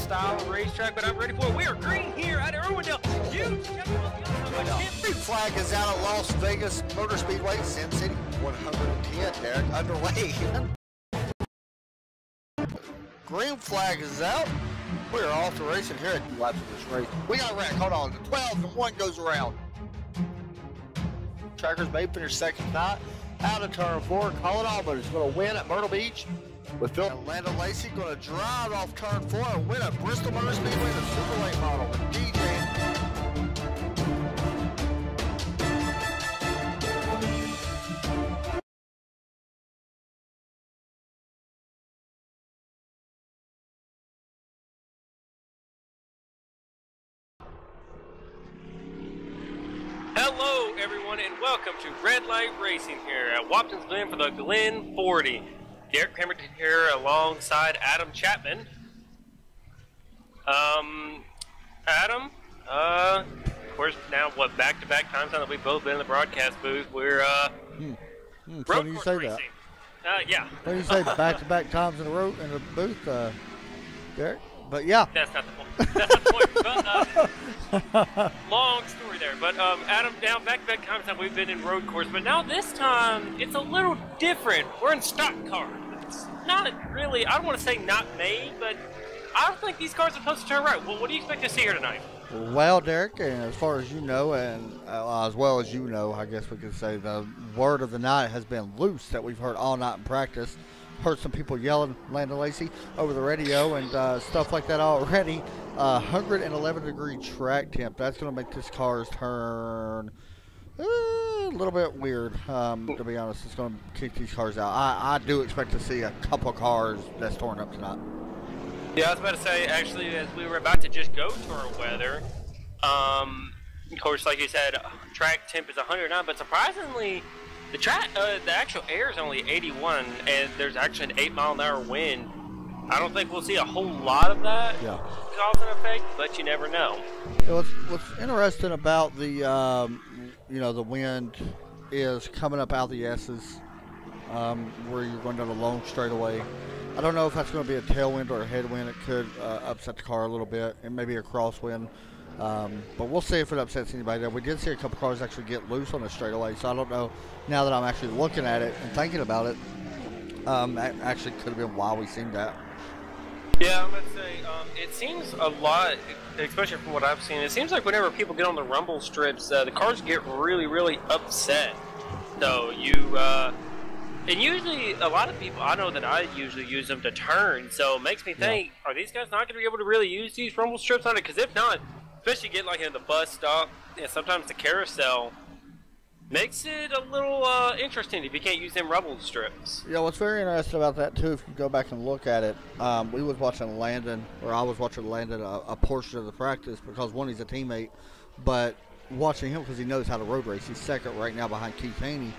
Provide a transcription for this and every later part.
style racetrack, but I'm ready for it. We are green here at Irwindale. Huge. Green flag is out at Las Vegas Motor Speedway, Sin City 110, Derek, underway. Green flag is out. We are off to racing here at laps of this race. We got a wreck. Hold on. The 12 and 1 goes around. Trackers may finish second tonight. Out of turn 4. Colin Albert is going to win at Myrtle Beach. With Phil and Landon Lacey going to drive off turn 4 and win at Bristol Motor Speedway, the Super Late model with DJ. Hello, everyone, and welcome to Red Light Racing here at Watkins Glen for the Glen 40. Derek Pemberton here alongside Adam Chapman. Adam, of course, now what, back-to-back times now that we've both been in the broadcast booth, we're, road funny you course say racing. that. Yeah. When you say back-to-back times in a row in the booth, Derek, but yeah. That's not the point. That's not the point. But, long story there. But Adam, now back-to-back times that we've been in road course, but now this time it's a little different. We're in stock cars. It's not really, I don't want to say not made, but I don't think these cars are supposed to turn right. Well, what do you expect to see here tonight? Well, Derek, and as far as you know, and as well as you know, I guess we could say the word of the night has been loose that we've heard all night in practice. Heard some people yelling, Landon Lacey, over the radio and stuff like that already. 111-degree track temp. That's going to make this car's turn a little bit weird, to be honest. It's going to kick these cars out. I do expect to see a couple cars that's torn up tonight. Yeah, I was about to say, actually, as we were about to just go to our weather, of course, like you said, track temp is 109, but surprisingly, the actual air is only 81, and there's actually an 8-mile-an-hour wind. I don't think we'll see a whole lot of that cause an effect, but you never know. What's interesting about the the wind is coming up out the S's, where you're going down a long straightaway. I don't know if that's going to be a tailwind or a headwind. It could upset the car a little bit, and maybe a crosswind. But we'll see if it upsets anybody there. We did see a couple cars actually get loose on the straightaway, so I don't know, now that I'm actually looking at it and thinking about it, actually could have been why we seen that. Yeah, I'm going to say, it seems a lot, especially from what I've seen, it seems like whenever people get on the rumble strips, the cars get really, really upset. So and usually a lot of people, I know that I usually use them to turn, so it makes me think, are these guys not going to be able to really use these rumble strips on it? Because if not, especially get like in the bus stop, sometimes the carousel makes it a little interesting if you can't use them rumble strips. Yeah, what's very interesting about that too, if you go back and look at it, I was watching Landon a portion of the practice because one, he's a teammate, but watching him because he knows how to road race. He's second right now behind Keith Haney.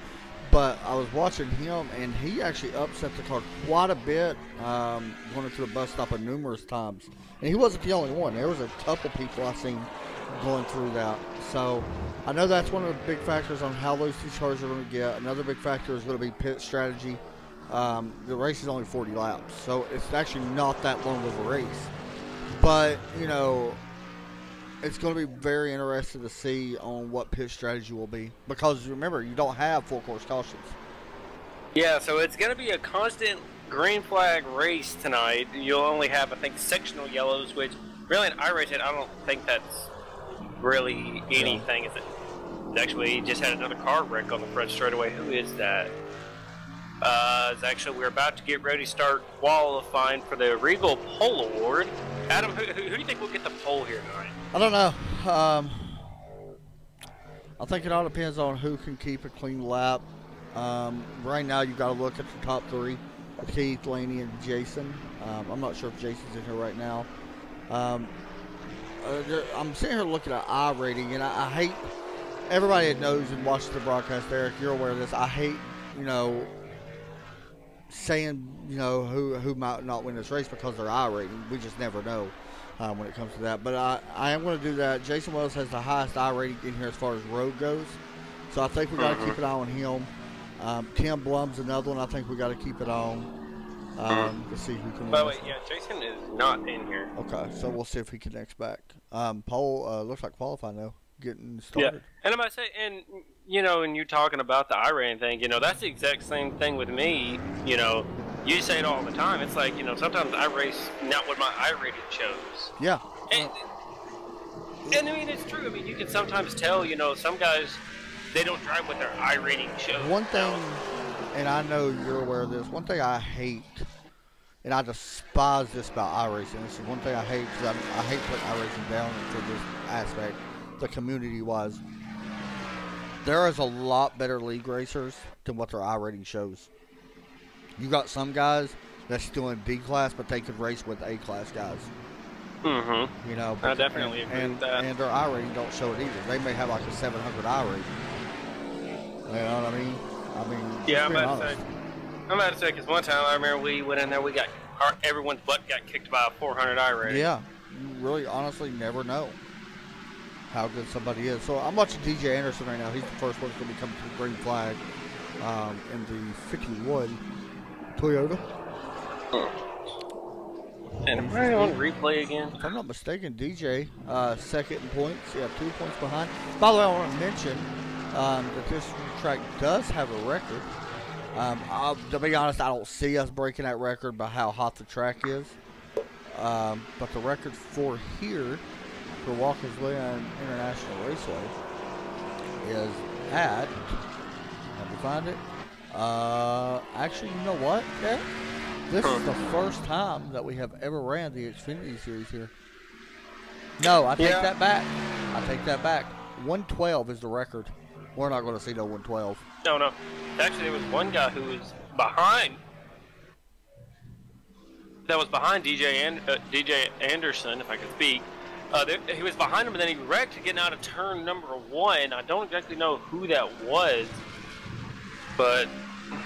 But I was watching him, and he actually upset the car quite a bit going to the bus stop numerous times. And he wasn't the only one. There was a couple people I seen going through that. So I know that's one of the big factors on how loose these cars are going to get. Another big factor is going to be pit strategy. The race is only 40 laps, so it's actually not that long of a race. But, it's going to be very interesting to see on what pit strategy will be. Because, remember, you don't have full course cautions. Yeah, so it's going to be a constant green flag race tonight. You'll only have, I think, sectional yellows, which really in iRacing, I don't think that's really anything, is it? Actually, he just had another car wreck on the front straightaway. Who is that? It's actually, we're about to get ready to start qualifying for the Regal Pole Award. Adam, who do you think will get the pole here tonight? I don't know. I think it all depends on who can keep a clean lap. Right now, you've got to look at the top three: Keith, Laney, and Jason. I'm not sure if Jason's in here right now. I'm sitting here looking at I rating, and I hate, everybody that knows and watches the broadcast, Eric, you're aware of this. I hate, saying, who might not win this race because they're I rating. We just never know when it comes to that. But I am going to do that. Jason Wells has the highest I rating in here as far as road goes. So I think we got to keep an eye on him. Tim Blum's another one I think we got to keep it on. to see who can. By the way, yeah, Jason is not in here. Okay, so we'll see if he connects back. Pole looks like qualified now, getting started. Yeah, and I'm gonna say, and you know, and you talking about the iRating thing, you know, that's the exact same thing with me. You know, you say it all the time. It's like, you know, sometimes I race not what my iRating shows. Yeah. And I mean, it's true. I mean, you can sometimes tell, you know, some guys, they don't drive what their iRating shows. One thing, and I know you're aware of this, one thing I hate, and I despise this about iRacing, this is one thing I hate, because I hate putting iRacing down for this aspect, the community-wise. There is a lot better league racers than what their iRating shows. You got some guys that's still in B class, but they could race with A class guys. Mm-hmm. You know, I definitely agree with that. And their iRating don't show it either. They may have like a 700 iRating. You know what I mean? Yeah, I'm about to say, because one time I remember we went in there, everyone's butt got kicked by a 400 iRating. Yeah, you really honestly never know how good somebody is. So I'm watching DJ Anderson right now. He's the first one that's going to be coming to the green flag in the 51 Toyota. And am I on replay again? If I'm not mistaken, DJ, second in points. Yeah, 2 points behind. By the way, I want to mention that this track does have a record. To be honest, I don't see us breaking that record by how hot the track is. But the record for here, for Watkins Glen International Raceway, is at, let me find it. Actually, you know what, Kev? This is the first time that we have ever ran the Xfinity Series here. No, I take that back. I take that back. 112 is the record. We're not going to see no 112. No. Actually, there was one guy who was behind. That was behind DJ Anderson, if I can speak. He was behind him, and then he wrecked getting out of turn number 1. I don't exactly know who that was, but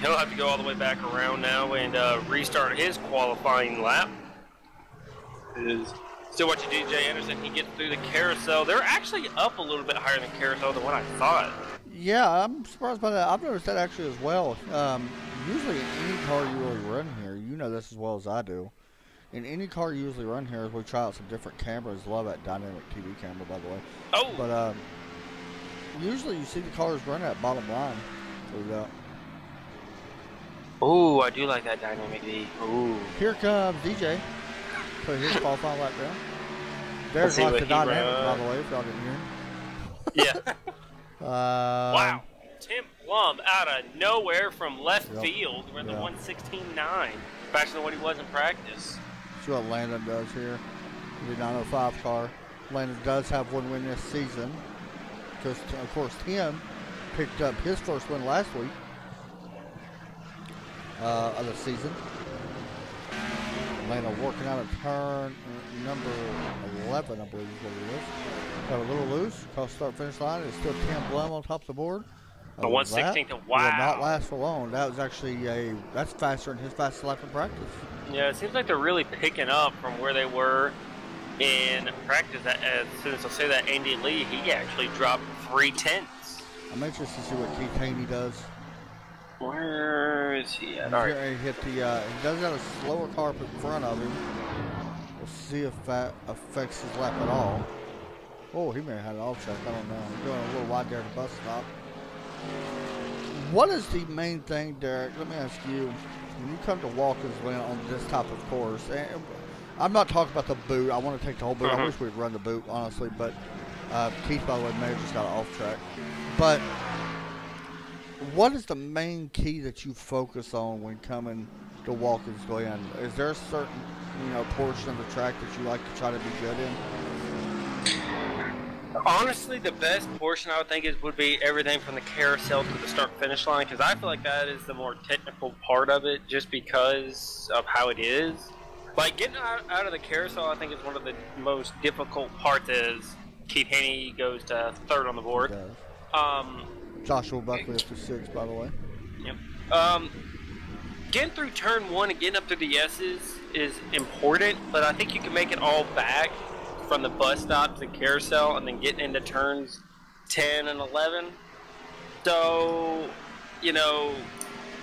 he'll have to go all the way back around now and restart his qualifying lap. Still watching DJ Anderson. He gets through the carousel. They're actually up a little bit higher than carousel than what I thought. Yeah, I'm surprised by that. I've noticed that actually as well. Usually in any car you really run here, you know this as well as I do. In any car you usually run here, we try out some different cameras. Love that dynamic TV camera, by the way. Oh! But usually you see the cars run at bottom line. Oh, I do like that dynamic V. Ooh. Here comes DJ. Put his qualifying lap down. There's like the dynamic, by the way, if y'all didn't hear. Yeah. Wow. Tim Plum out of nowhere from left field. We're in the 1:16.9. Faster than what he was in practice. See what Landon does here. The 905 car. Landon does have one win this season. Because, of course, Tim picked up his first win last week of the season. Landon working out a turn number 11, I believe is what it is. Got a little loose. Cross start finish line. It's still Tim Blum on top of the board. A 1:16 to wow. Will not last for long. That was actually that's faster than his fastest lap in practice. Yeah, it seems like they're really picking up from where they were in practice. As soon as I say that, Andy Lee, he actually dropped 3/10. I'm interested to see what Keith Haney does. Where is he at? All right. He hit the. He does have a slower car in front of him. We'll see if that affects his lap at all. Oh, he may have had an off check. I don't know. He's going a little wide there at the bus stop. What is the main thing, Derek? Let me ask you. When you come to Watkins Glen on this type of course, and I'm not talking about the boot. I want to take the whole boot. I wish we'd run the boot, honestly. But Keith, by the way, may have just got an off track. But what is the main key that you focus on when coming to Watkins Glen? Is there a certain, portion of the track that you like to try to be good in? Honestly, the best portion I would think would be everything from the carousel to the start-finish line, because I feel like that is the more technical part of it, just because of how it is. Like, getting out of the carousel, I think, is one of the most difficult parts. As Keith Haney goes to third on the board. Joshua Buckley up to 6, by the way. Yep. Getting through turn 1 and getting up to the S's is important, but I think you can make it all back from the bus stops and carousel and then getting into turns 10 and 11. So,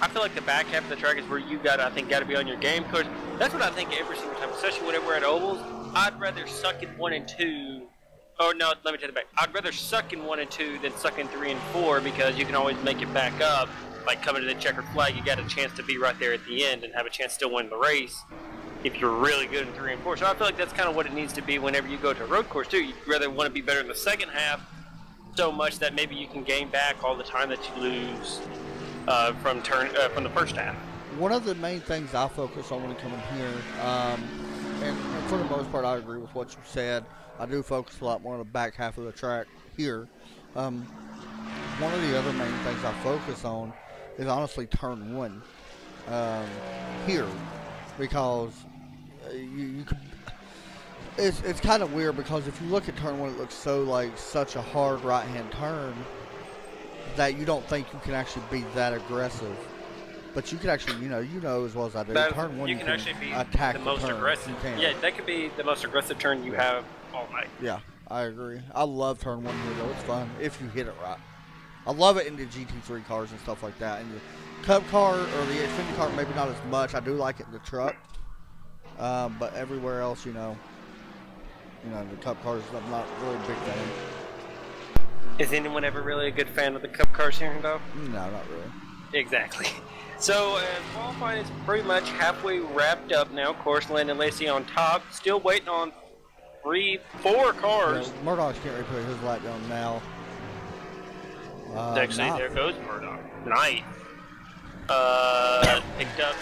I feel like the back half of the track is where you got to be on your game. Because that's what I think every single time, especially whenever we're at ovals. I'd rather suck in 1 and 2. Oh no, let me take it back. I'd rather suck in 1 and 2 than suck in 3 and 4 because you can always make it back up. Like coming to the checkered flag, you got a chance to be right there at the end and have a chance to still win the race if you're really good in 3 and 4. So I feel like that's kind of what it needs to be whenever you go to a road course too. You'd rather want to be better in the second half so much that maybe you can gain back all the time that you lose from the first half. One of the main things I focus on when I come in here, and for the most part I agree with what you said. I do focus a lot more on the back half of the track here. One of the other main things I focus on is honestly turn 1 here, because you could. It's kind of weird because if you look at turn 1, it looks so like such a hard right-hand turn that you don't think you can actually be that aggressive. But you can actually, you know as well as I do. Turn 1, you can actually be attack the most aggressive. Yeah, that could be the most aggressive turn you have all night. Yeah, I agree. I love turn 1 here though. It's fun if you hit it right. I love it in the GT3 cars and stuff like that. And the Cup car or the Xfinity car, maybe not as much. I do like it in the truck, but everywhere else, the Cup cars, I'm not really a big fan. Is anyone ever really a good fan of the Cup cars here, though? No, not really. Exactly. So, qualifying is pretty much halfway wrapped up now. Of course, Landon Lacey on top. Still waiting on 4 cars. Yeah, Murdoch's can't really put his lap down now. Actually, there goes Murdoch. Nice. Picked up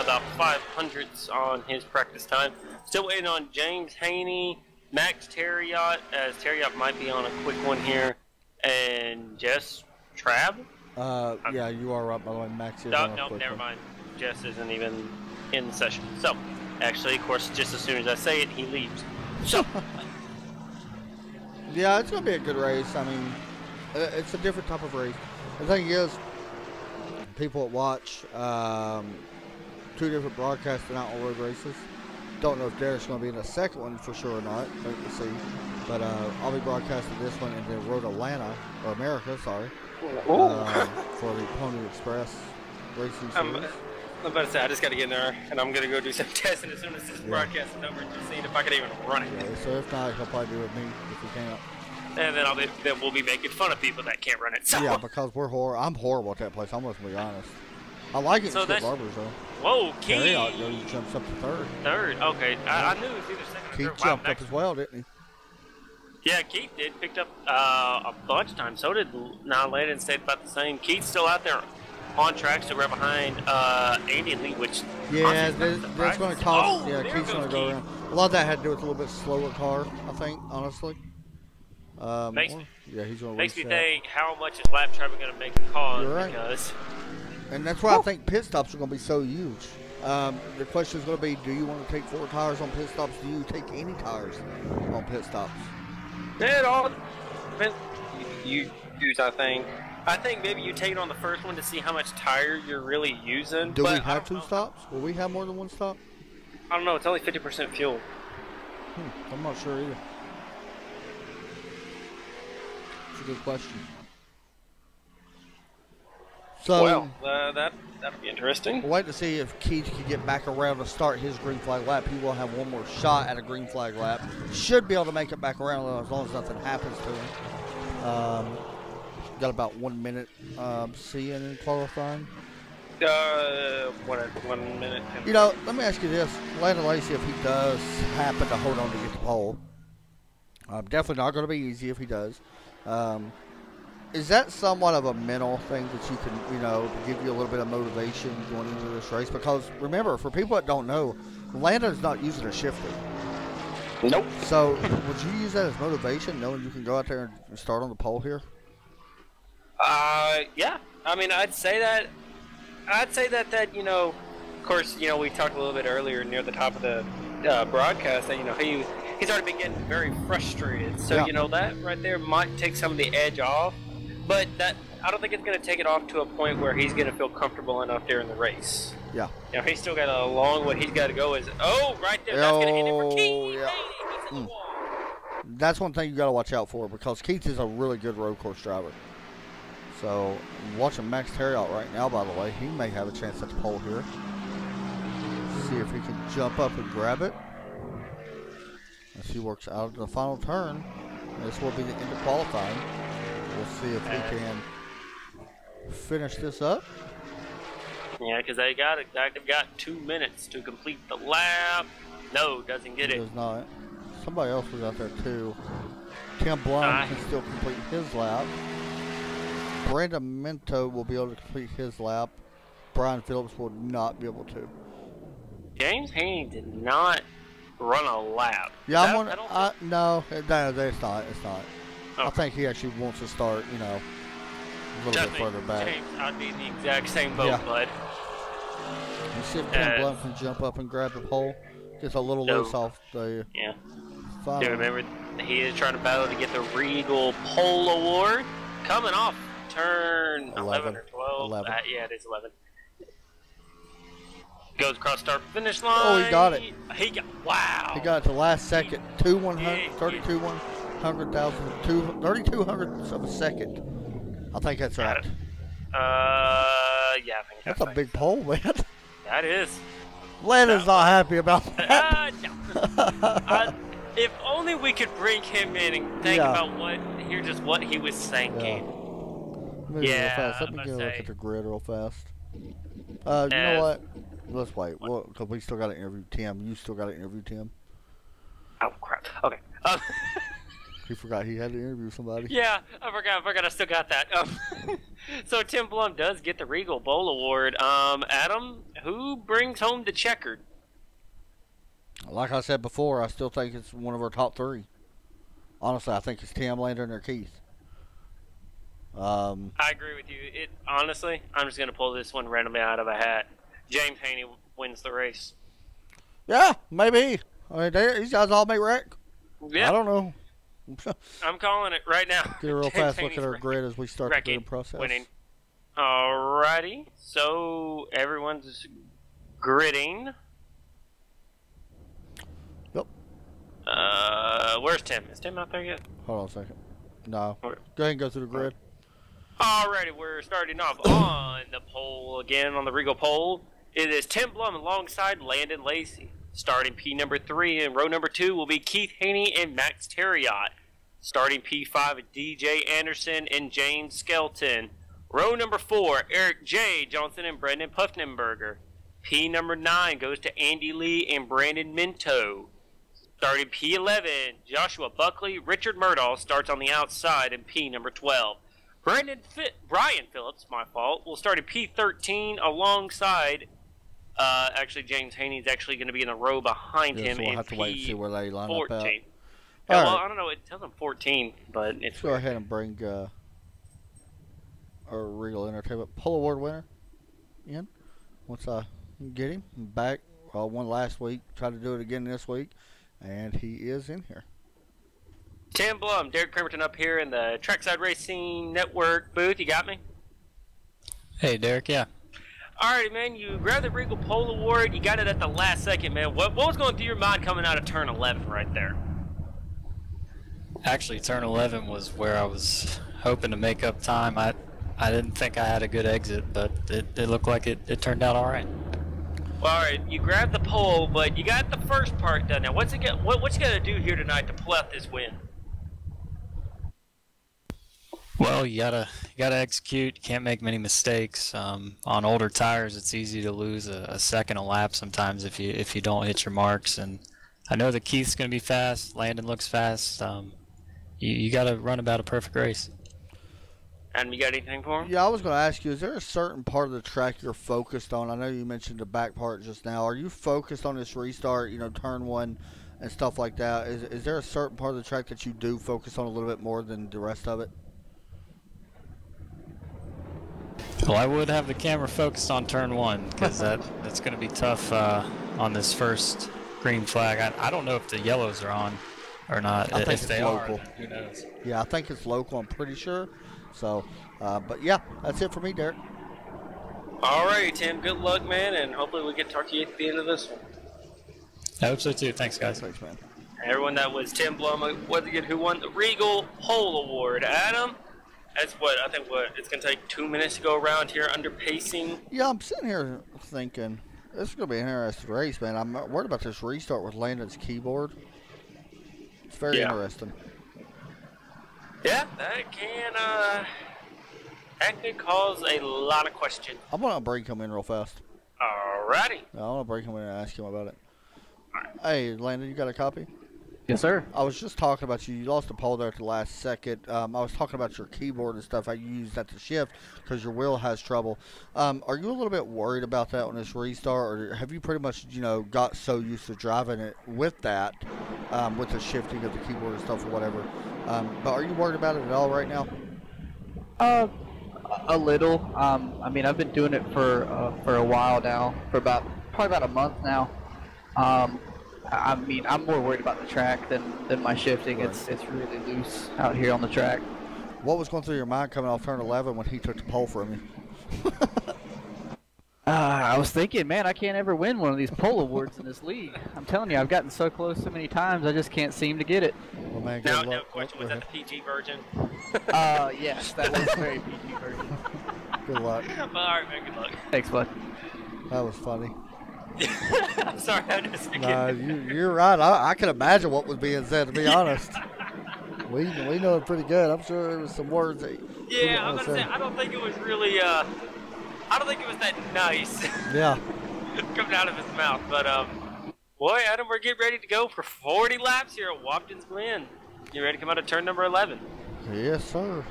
the 500s on his practice time. Still waiting on James Haney, Max Terriot, as Terriot might be on a quick one here, and Jess Trabb. Yeah, you are right, by the way. Max is no, never mind. Jess isn't even in the session. So, actually, of course, just as soon as I say it, he leaves. So. Yeah, it's going to be a good race. I mean, it's a different type of race. The thing is, people that watch 2 different broadcasts and out on road races. Don't know if Derek's going to be in the second one for sure or not. We'll see. But I'll be broadcasting this one and then Road Atlanta, or America, sorry, for the Pony Express racing series. I'm about to say, I just got to get in there, and I'm going to go do some testing as soon as this broadcast is over, just seeing if I can even run it. Yeah, so if not, he'll probably do it with me if he can't. And then we'll be making fun of people that can't run it. So. Yeah, because I'm horrible at that place. I'm going to be honest. I like it in Skip Barber's though. Whoa, Keith! He jumps up to third. Okay. I knew it was either second or third. Keith jumped up as well, didn't he? Yeah, Keith did. Picked up a bunch of times. So did Landon. Stayed about the same. Keith's still out there on track, so we're behind Andy Lee, which that's going to cause. Keith's going to go around. A lot of that had to do with a little bit slower car, I think, honestly. Makes me think how much is lap traffic going to make a cause. You're right. And that's why I think pit stops are going to be so huge. The question is going to be, do you want to take 4 tires on pit stops? Do you take any tires on pit stops? It all depends. You use, I think. I think maybe you take it on the first one to see how much tire you're really using. Do we have 2 stops? Will we have more than 1 stop? I don't know. It's only 50% fuel. I'm not sure either. It's a good question. So, well, that'll be interesting. We'll wait to see if Keith can get back around to start his green flag lap. He will have one more shot at a green flag lap. Should be able to make it back around as long as nothing happens to him. Got about 1 minute seeing in qualifying. 1 minute. Let me ask you this. Landon Lacey, if he does happen to hold on to get the pole, definitely not going to be easy if he does. Is that somewhat of a mental thing that you can, to give you a little bit of motivation going into this race? Because remember, for people that don't know, Landon's not using a shifter. Nope. So would you use that as motivation, knowing you can go out there and start on the pole here? Yeah. I mean, I'd say that, of course, we talked a little bit earlier near the top of the broadcast that, he's already been getting very frustrated. So, that right there might take some of the edge off. But I don't think it's going to take it off to a point where he's going to feel comfortable enough during the race. Yeah. He's still got a long way he's got to go. Right there, that's going to hit it for Keith. Yeah. He's in the wall. That's one thing you got to watch out for because Keith is a really good road course driver. So, I'm watching Max Terriot right now, by the way. He may have a chance at the pole here. See if he can jump up and grab it. As he works out of the final turn. This will be the end of qualifying. We'll see if he can finish this up. Yeah, because they've got 2 minutes to complete the lap. No, doesn't get it. Does not. Somebody else was out there too. Tim Blum can still complete his lap. Brandon Minto will be able to complete his lap. Brian Phillips will not be able to. James Haney did not run a lap. Yeah, no, it's not. It's not. Okay. I think he actually wants to start, you know, a little bit further back. James, I'd be in the exact same boat, bud. You see if Tim Blum can jump up and grab the pole. Gets a little loose off the final. Do you remember he is trying to battle to get the Regal Pole Award? Coming off turn 11 or 12. 11. Yeah, it is 11. Goes across start finish line. Oh, he got it. Wow. He got it the last second. 32 hundredths of a second. I think that's right. Yeah, I think that's a big pole, man. That is. Landon's not happy about that. No. If only we could bring him in and think about what he was thinking. Let me go look at the grid real fast. You know what? Let's wait. Because we still got to interview Tim. You still got to interview Tim. Oh, crap. Okay. He forgot he had to interview somebody. Yeah, I forgot I still got that. So Tim Blum does get the Regal Bowl Award. Adam, who brings home the checkered? Like I said before, I still think it's one of our top 3. Honestly, I think it's Tim, Landon, or Keith. I agree with you. Honestly, I'm just going to pull this one randomly out of a hat. James Haney wins the race. Yeah, maybe. I mean, these guys all make wreck. Yeah. I don't know. I'm calling it right now. Get a real fast look at our grid as we start the grid process. Winning. Alrighty. So everyone's gridding. Yep. Where's Tim? Is Tim out there yet? Hold on a second. No. Go ahead and go through the grid. Alrighty, we're starting off on the pole again on the Regal pole. It is Tim Blum alongside Landon Lacey. Starting P number 3 and row number 2 will be Keith Haney and Max Terriot. Starting P5 is DJ Anderson and James Skelton. Row number 4, Eric J. Johnson and Brendan Puffenberger. P number 9 goes to Andy Lee and Brandon Minto. Starting P11, Joshua Buckley, Richard Murdahl starts on the outside in P number 12. Brian Phillips, will start in P13 alongside. Actually, James Haney is actually going to be in the row behind him. So we'll have to wait and see where they line up at. Yeah, well, I don't know. It tells him 14, but it's. Go ahead and bring our Regal Entertainment Pole Award winner in. Once I get him back, one last week. Try to do it again this week, and he is in here. Tim Blum, Derek Cramerton up here in the Trackside Racing Network booth. You got me? Hey, Derek. Yeah. Alrighty, man. You grabbed the Regal Pole Award. You got it at the last second, man. What was going through your mind coming out of turn 11 right there? Actually, turn 11 was where I was hoping to make up time. I didn't think I had a good exit, but it looked like it turned out all right. Well, all right, you grabbed the pole, but you got the first part done. Now, what you got to do here tonight to pull out this win? Well, you gotta execute. You can't make many mistakes. On older tires, it's easy to lose a second a lap sometimes if you don't hit your marks. And I know that Keith's gonna be fast. Landon looks fast. You gotta run about a perfect race. And you got anything for him? Yeah, I was going to ask you, is there a certain part of the track you're focused on? I know you mentioned the back part just now. Are you focused on this restart, turn 1 and stuff like that? Is there a certain part of the track that you do focus on a little bit more than the rest of it? Well, I would have the camera focused on turn 1 because that's going to be tough on this first green flag. I don't know if the yellows are on or not. I think if they local. are, who knows? Yeah, I think it's local. I'm pretty sure. So, but yeah, that's it for me, Derek. All right, Tim. Good luck, man, and hopefully we get to talk to you at the end of this one. I hope so too. Thanks, guys. Thanks, man. Everyone, that was Tim Blum, once again, who won the Regal Pole Award. Adam, That's what I think. What it's gonna take 2 minutes to go around here under pacing. Yeah, I'm sitting here thinking this is gonna be an interesting race, man. I'm worried about this restart with Landon's keyboard. It's very interesting. Yeah, that can cause a lot of questions. I'm gonna break him in real fast. Alrighty. I want to break him in and ask him about it. Hey, Landon, you got a copy? Yes, sir. I was just talking about you. You lost the pole there at the last second. I was talking about your keyboard and stuff. How you use that to shift because your wheel has trouble. Are you a little bit worried about that on this restart, or have you pretty much, got so used to driving it with that, with the shifting of the keyboard and stuff or whatever? But are you worried about it at all right now? A little. I mean, I've been doing it for a while now, for probably about a month now. I mean, I'm more worried about the track than my shifting. Right. It's really loose out here on the track. What was going through your mind coming off turn 11 when he took the pole from you? I was thinking, man, I can't ever win one of these pole awards in this league. I'm telling you, I've gotten so close so many times, I just can't seem to get it. Well, man, No question. Was that the PG version? Yes, that was very PG version. Good luck. Alright, man, good luck. Thanks, bud. That was funny. I'm sorry, I just You're right. I can imagine what was being said, to be honest. We know it pretty good. I'm sure there was some words that Yeah, I'm gonna say I don't think it was really I don't think it was that nice. Yeah. Coming out of his mouth. But boy, Adam, we're getting ready to go for 40 laps here at Watkins Glen. You ready to come out of turn number 11? Yes, sir.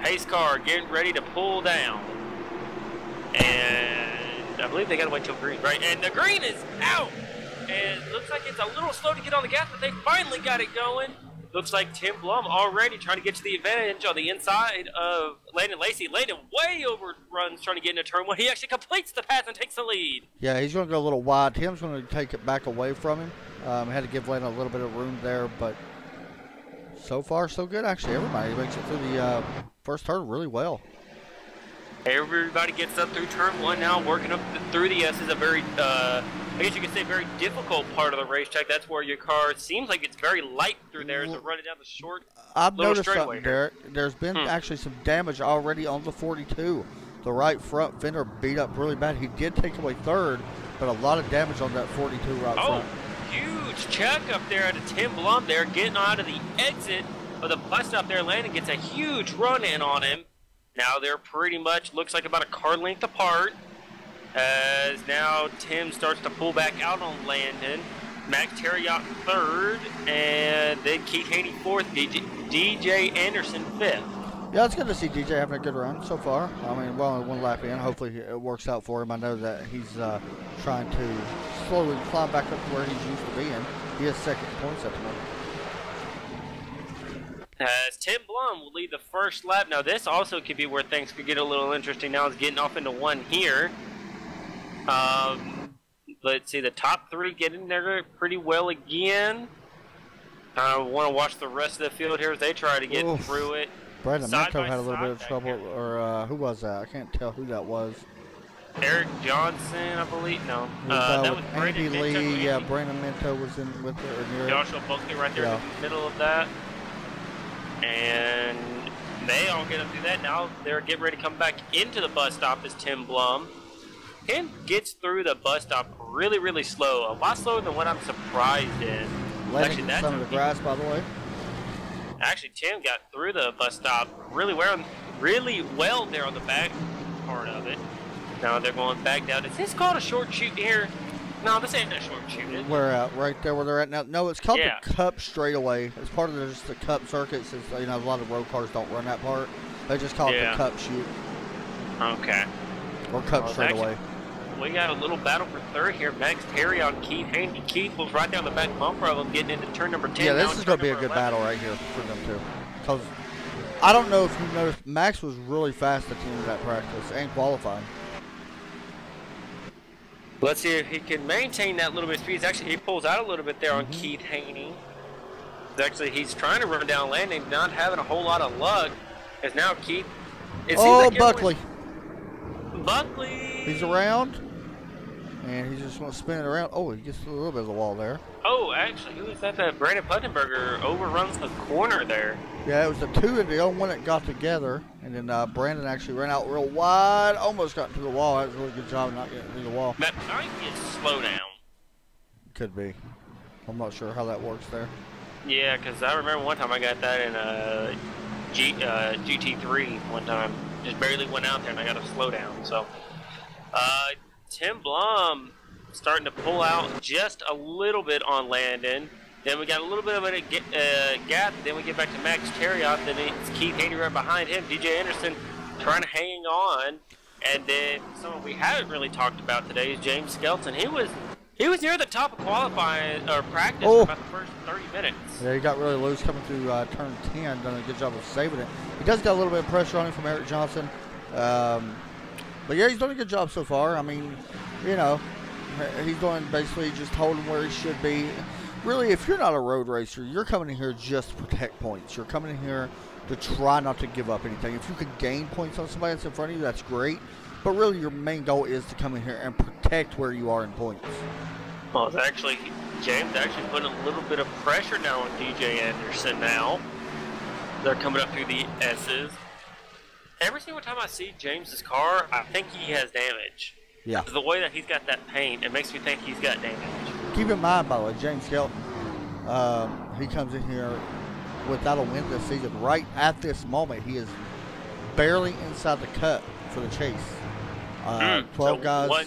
Pace car getting ready to pull down. And I believe they gotta wait till green, right? And the green is out! And it looks like it's a little slow to get on the gas, but they finally got it going. Looks like Tim Blum already trying to get to the advantage on the inside of Landon Lacey. Landon way overruns trying to get into turn one. He actually completes the pass and takes the lead. Yeah, he's going to go a little wide. Tim's going to take it back away from him. Had to give Landon a little bit of room there, but so far so good, actually. Everybody makes it through the first turn really well. Everybody gets up through turn one now, working up through the S is a very, I guess you could say, very difficult part of the racetrack. That's where your car seems like it's very light through there as they're running down the short I've little noticed something, straightaway. Derek. There's been actually some damage already on the 42. The right front fender beat up really bad. He did take away third, but a lot of damage on that 42 right front. Huge check up there at a Tim Blum there, getting out of the exit of the bus stop there. Landon gets a huge run in on him. Now they're pretty much, looks like about a car length apart. As now Tim starts to pull back out on Landon. Max Terriot third, and then Keith Haney fourth, DJ Anderson fifth. Yeah, it's good to see DJ having a good run so far. I mean, well, one lap in. Hopefully it works out for him. I know that he's trying to slowly climb back up to where he's used to being. He has second points at the moment. As Tim Blum will lead the first lap. Now this also could be where things could get a little interesting. Now it's getting off into one here. Let's see, the top three get in there pretty well again. I want to watch the rest of the field here as they try to get through it. Brandon Minto had a little bit of trouble, or who was that? I can't tell who that was. Eric Johnson, I believe. No, that was Andy Brandon Lee. Minto. Yeah, Brandon Minto was in with it, or near it. Joshua Buckley right there in the middle of that. And they all get up through that. Now they're getting ready to come back into the bus stop as Tim Blum. Tim gets through the bus stop really, really slow. A lot slower than what I'm surprised in. Landing in some of the grass, by the way. Actually, Tim got through the bus stop really well there on the back part of it. Now they're going back down. Is this called a short shoot here? No, this ain't a short shoot, is it? We're right there where they're at now. No, it's called the Cup straightaway. It's part of just the Cup circuit, since a lot of road cars don't run that part. They just call it the Cup shoot. Okay. Or Cup straightaway. Actually, we got a little battle for third here. Max Terry on Keith Haney. Keith was right down the back bumper of him, getting into turn number 10. Yeah, this is going to be a good battle right here for them too. Because I don't know if you noticed, Max was really fast at the end of that practice and qualifying. Let's see if he can maintain that little bit of speed. Actually, he pulls out a little bit there on Keith Haney. Actually, he's trying to run down Landon, not having a whole lot of luck. Because now Keith... Buckley. Buckley! He's around. And he's just going to spin it around. Oh, he gets a little bit of the wall there. Oh, actually, who is that? That Brandon Puttenberger overruns the corner there. Yeah, it was the 2 and the 0-1 that got together, and then Brandon actually ran out real wide, almost got to the wall. That was a really good job of not getting through the wall. That might be a slowdown. Could be. I'm not sure how that works there. Yeah, because I remember one time I got that in GT3 one time. Just barely went out there and I got a slowdown. So, Tim Blum starting to pull out just a little bit on Landon. Then we got a little bit of a gap. Then we get back to Max Terriot. Then it's Keith Haney right behind him. DJ Anderson trying to hang on. And then someone we haven't really talked about today is James Skelton. He was near the top of qualifying or practice for about the first 30 minutes. Yeah, he got really loose coming through turn 10. Done a good job of saving it. He does got a little bit of pressure on him from Eric Johnson. But yeah, he's done a good job so far. I mean, you know, he's doing basically just holding where he should be. Really, if you're not a road racer, you're coming in here just to protect points. You're coming in here to try not to give up anything. If you could gain points on somebody that's in front of you, that's great. But really, your main goal is to come in here and protect where you are in points. Well, it's actually, James actually putting a little bit of pressure now on DJ Anderson now. They're coming up through the S's. Every single time I see James's car, I think he has damage. Yeah. The way that he's got that paint, it makes me think he's got damage. Keep in mind, by the way, James Skelton, he comes in here without a win this season. Right at this moment, he is barely inside the cut for the chase. 12 so guys. What?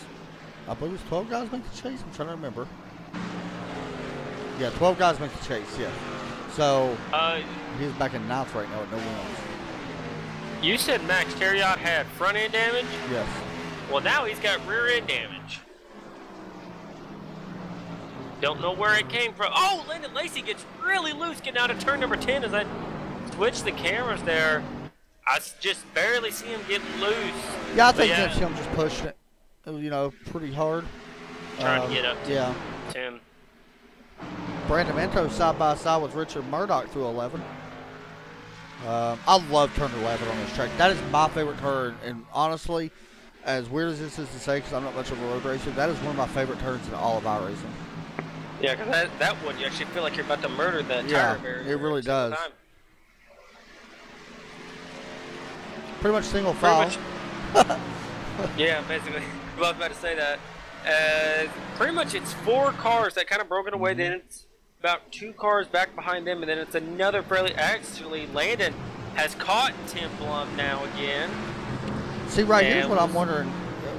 I believe it's 12 guys make the chase. I'm trying to remember. Yeah, 12 guys make the chase, yeah. So, he's back in 9th right now with no wins. You said Max Terriot had front end damage? Yes. Well, now he's got rear end damage. Don't know where it came from. Oh, Landon Lacey gets really loose getting out of turn number 10 as I switch the cameras there. I just barely see him getting loose. Yeah, I think that's him just pushing it, you know, pretty hard. Trying to get up to Tim. Brandon Minto side by side with Richard Murdoch through 11. I love turn 11 on this track. That is my favorite turn, and honestly, as weird as this is to say, because I'm not much of a road racer, that is one of my favorite turns in all of iRacing. Yeah, because that one, you actually feel like you're about to murder the tire barrier. It really does. Pretty much single file. Yeah, basically. Well, I was about to say that. Pretty much it's 4 cars that kind of broke it away. Then it's about 2 cars back behind them, and then it's another fairly. Actually, Landon has caught Tim Blum now again. See, right here's what I'm wondering.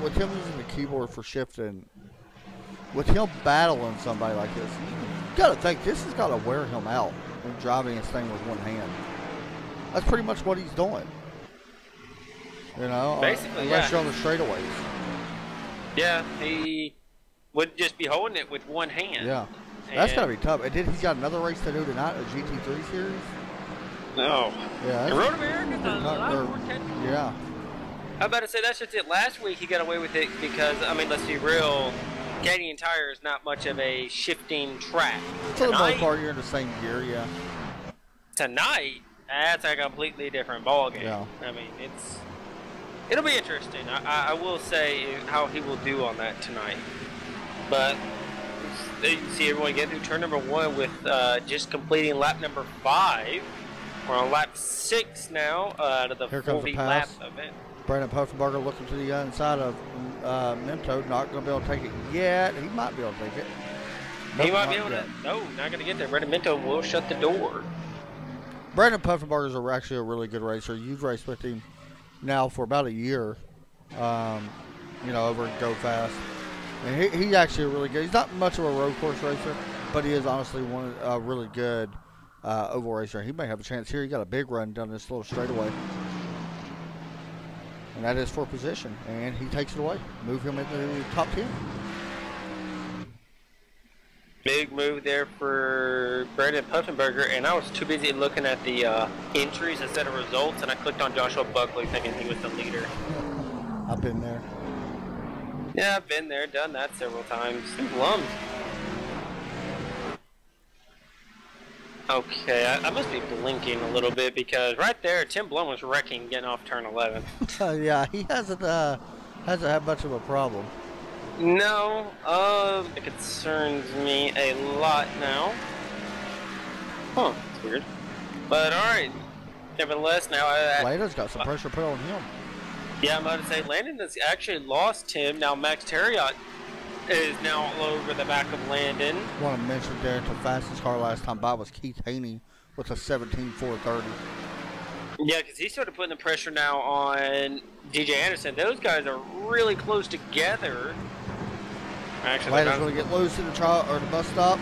With him using the keyboard for shifting, with him battling somebody like this, you got to think this has got to wear him out and driving his thing with one hand. That's pretty much what he's doing. You know, basically, unless you're on the straightaways. Yeah, he would just be holding it with one hand. Yeah, that's gotta be tough. And he's got another race to do tonight, a GT3 series. No. Yeah. The Road America. Yeah. I'm about to say that's just it. Last week he got away with it because, I mean, let's be real. Canadian Tire is not much of a shifting track. For the most part, you're in the same gear, yeah. Tonight, that's a completely different ballgame. Yeah. I mean, it'll be interesting. I will say how he will do on that tonight. But you see everyone get through turn number 1 with just completing lap number 5. We're on lap 6 now out of the 40 lap event. Brandon Puffenberger looking to the inside of Minto. Not going to be able to take it yet. He might be able to take it. Nope, he might be able to. No, not going to get there. Brandon Minto will shut the door. Brandon Puffenberger is actually a really good racer. You've raced with him now for about a year, you know, over at Go Fast. And he's actually really good. He's not much of a road course racer, but he is honestly a really good oval racer. He may have a chance here. He got a big run down this little straightaway. And that is for position. And he takes it away. Move him into the top 10. Big move there for Brandon Puffenberger, and I was too busy looking at the entries instead of results, and I clicked on Joshua Buckley thinking he was the leader. I've been there. Yeah, I've been there, done that several times. Blum. Okay, I must be blinking a little bit because right there, Tim Blum was wrecking getting off turn 11. Yeah, he hasn't had much of a problem. No, it concerns me a lot now. Huh, that's weird. But alright, nevertheless, now Landa's got some pressure put on him. yeah, I'm about to say Landon has actually lost him. Now Max Terriot is now all over the back of Landon. I want to mention there the fastest car last time by was Keith Haney with a 17.430. Yeah, because he started putting the pressure now on DJ Anderson. Those guys are really close together. Actually, Landa's going to get loose in the trial or the bus stop.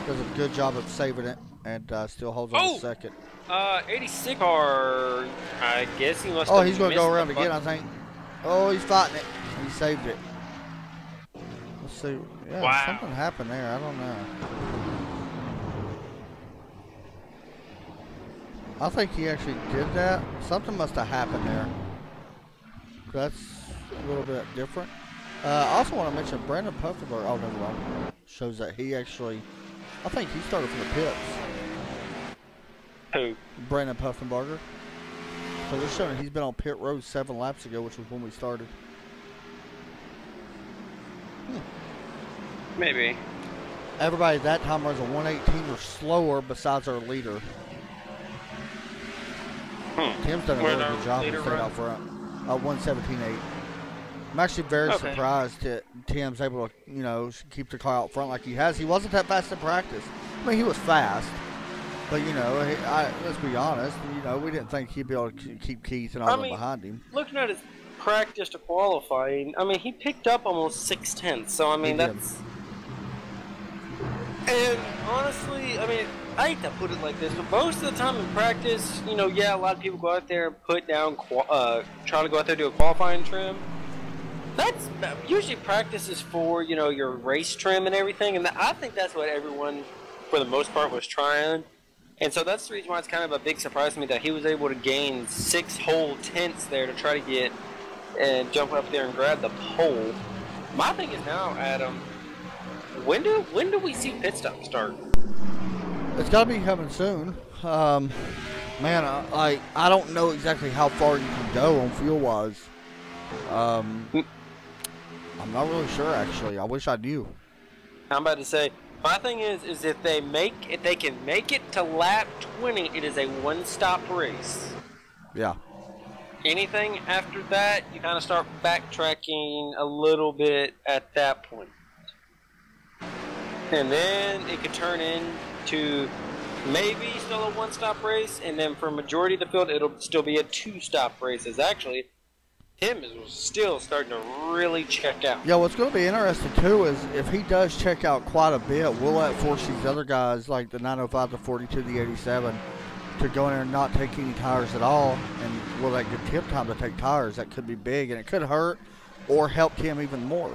Does a good job of saving it and still holds on to second. 86 car. I guess he must. Oh, he's going to go around again, I think. Oh, he's fighting it. He saved it. Let's see. Yeah, wow. Something happened there. I don't know. I think he actually did that. Something must have happened there. That's a little bit different. I also want to mention Brandon Puffenberg. Oh, never mind. Shows that he actually, I think he started from the pits. Who? Brandon Puffenberger. So they're showing he's been on pit road 7 laps ago, which was when we started. Maybe. Everybody at that time runs a 118 or slower besides our leader. Tim's done a really good job of staying out front. 117.8. I'm actually very surprised that Tim's able to, you know, keep the car out front like he has. He wasn't that fast in practice. I mean, he was fast. But, you know, let's be honest, you know, we didn't think he'd be able to keep Keith and all them behind him. Looking at his practice to qualifying, I mean, he picked up almost 6/10. So, I mean, that's... And honestly, I mean, I hate to put it like this, but most of the time in practice, you know, yeah, a lot of people go out there and put down, try to go out there and do a qualifying trim. That's usually practice is for, you know, your race trim and everything, and I think that's what everyone, for the most part, was trying. And so that's the reason why it's kind of a big surprise to me that he was able to gain 6 whole tenths there to try to get and jump up there and grab the pole. My thing is now, Adam, when do we see pit stop start? It's got to be coming soon. Man, I don't know exactly how far you can go on fuel wise. I'm not really sure actually. I wish I knew. I'm about to say, my thing is if they can make it to lap 20, it is a one-stop race. Yeah. Anything after that, you kind of start backtracking a little bit at that point. And then it could turn into maybe still a one-stop race, and then for a majority of the field, it'll still be a two-stop race. As actually, Tim is still starting to really check out. Yeah, what's going to be interesting too is if he does check out quite a bit, will that force these other guys like the 905, the 42, the 87 to go in there and not take any tires at all? And will that give Tim time to take tires? That could be big, and it could hurt or help Tim even more.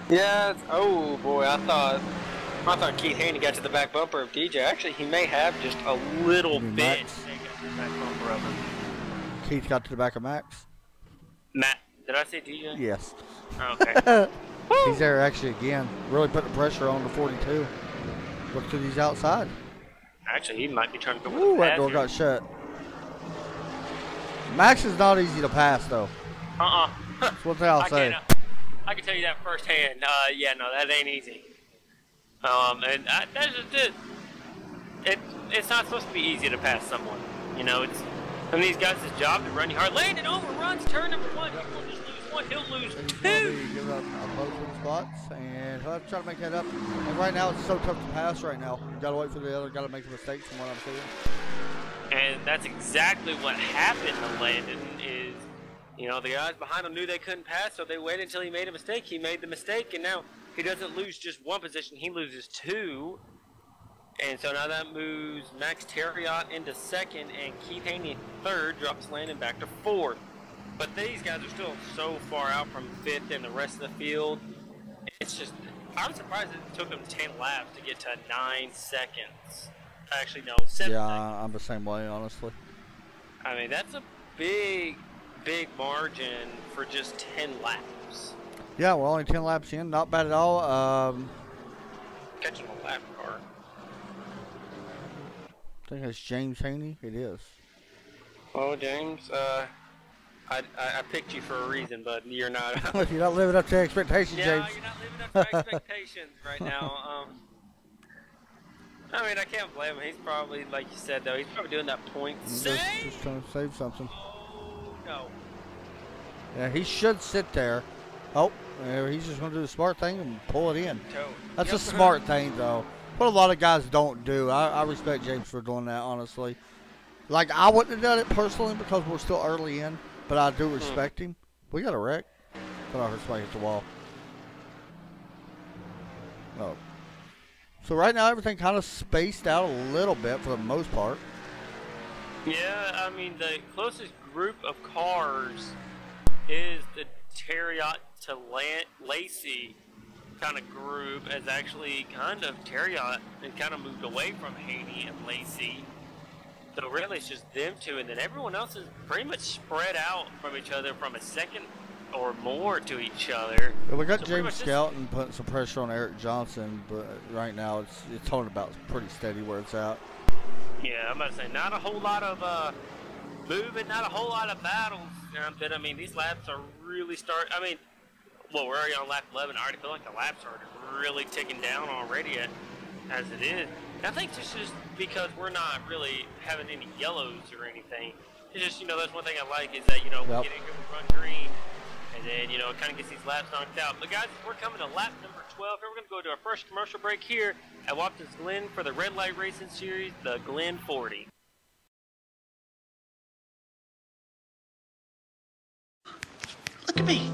Yeah. Oh boy, I thought Keith Haney got to the back bumper of DJ. Actually, he may have just a little bit. The back bumper of him. Keith got to the back of Max. Matt, did I say DJ? Yes. Okay. He's there actually again. Really putting pressure on the 42. Look to these outside. Actually, he might be trying to go with Ooh, the that door got shut. Max is not easy to pass, though. That's one thing I'll say. I can tell you that firsthand. Yeah, no, that ain't easy. And that's just it. It's not supposed to be easy to pass someone. You know, it's some of these guys' job to run you hard. Landon overruns turn number 1. He won't just lose 1. He'll lose 2. Give up both of the spots, and he'll have to try to make that up. And right now, it's so tough to pass right now. You got to wait for the other guy to make a mistake from what I'm seeing. And that's exactly what happened to Landon is, you know, the guys behind him knew they couldn't pass, so they waited until he made a mistake. He made the mistake, and now he doesn't lose just 1 position. He loses 2. And so now that moves Max Terriot into 2nd, and Keith Haney 3rd, drops Landon back to 4th. But these guys are still so far out from 5th and the rest of the field. It's just, I'm surprised it took them 10 laps to get to 9 seconds. Actually, no, 7 seconds. Yeah, I'm the same way, honestly. I mean, that's a big margin for just 10 laps. Yeah, we're only 10 laps in. Not bad at all. Catching a lap car. I think it's James Haney. It is. Oh, James, I picked you for a reason, but you're not. You're not living up to expectations, yeah, James. you're not living up to expectations right now. I mean, I can't blame him. He's probably, like you said, though, he's probably doing that point. Just Save! trying to save something. Oh, no. Yeah, he should sit there. Oh, he's just going to do the smart thing and pull it in. That's a smart thing, though. What a lot of guys don't do. I respect James for doing that, honestly. Like, I wouldn't have done it personally because we're still early in, but I do respect him. We got a wreck. But I heard somebody hit the wall. Oh. So right now, everything kind of spaced out a little bit for the most part. Yeah, I mean, the closest group of cars is the Terriot to Lacey kind of group, as actually kind of Terriot and kind of moved away from Haney and Lacey. So really it's just them two, and then everyone else is pretty much spread out from each other from a second or more to each other. Well, we got so James Skelton putting some pressure on Eric Johnson, but right now it's holding about pretty steady where it's at. Yeah, I'm about to say not a whole lot of moving, not a whole lot of battles. But I mean, these laps are really I mean, well, we're already on lap 11. I already feel like the laps are really ticking down already as it is. And I think it's just because we're not really having any yellows or anything. It's just, you know, that's one thing I like is that, you know, we get in here, we run green, and then, you know, it kind of gets these laps knocked out. But guys, we're coming to lap number 12 here. We're going to go to our first commercial break here at Watkins Glen for the Red Light Racing Series, the Glen 40. Look at me.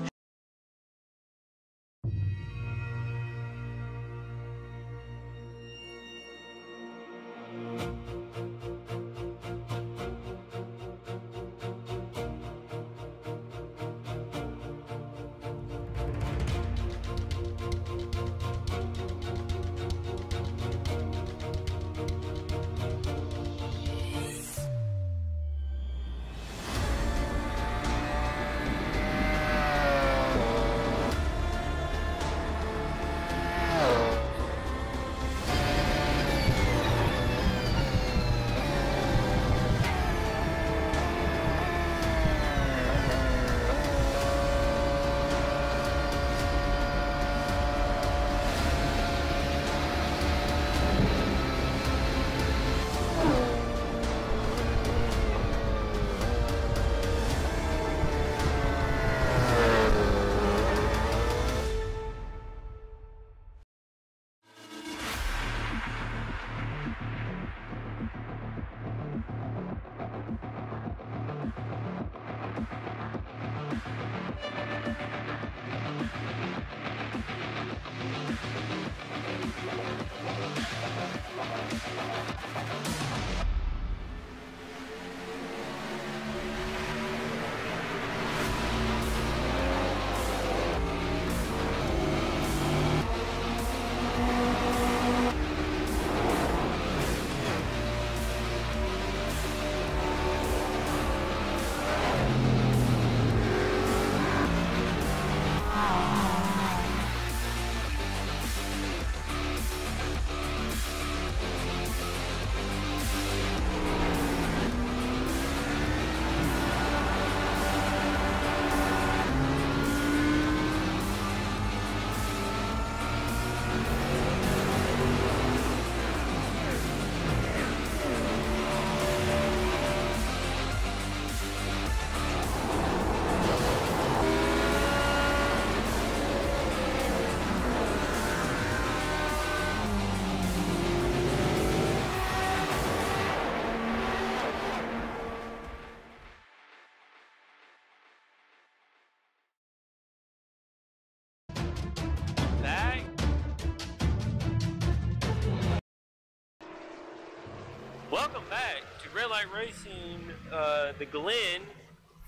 Welcome back to Red Light Racing, the Glen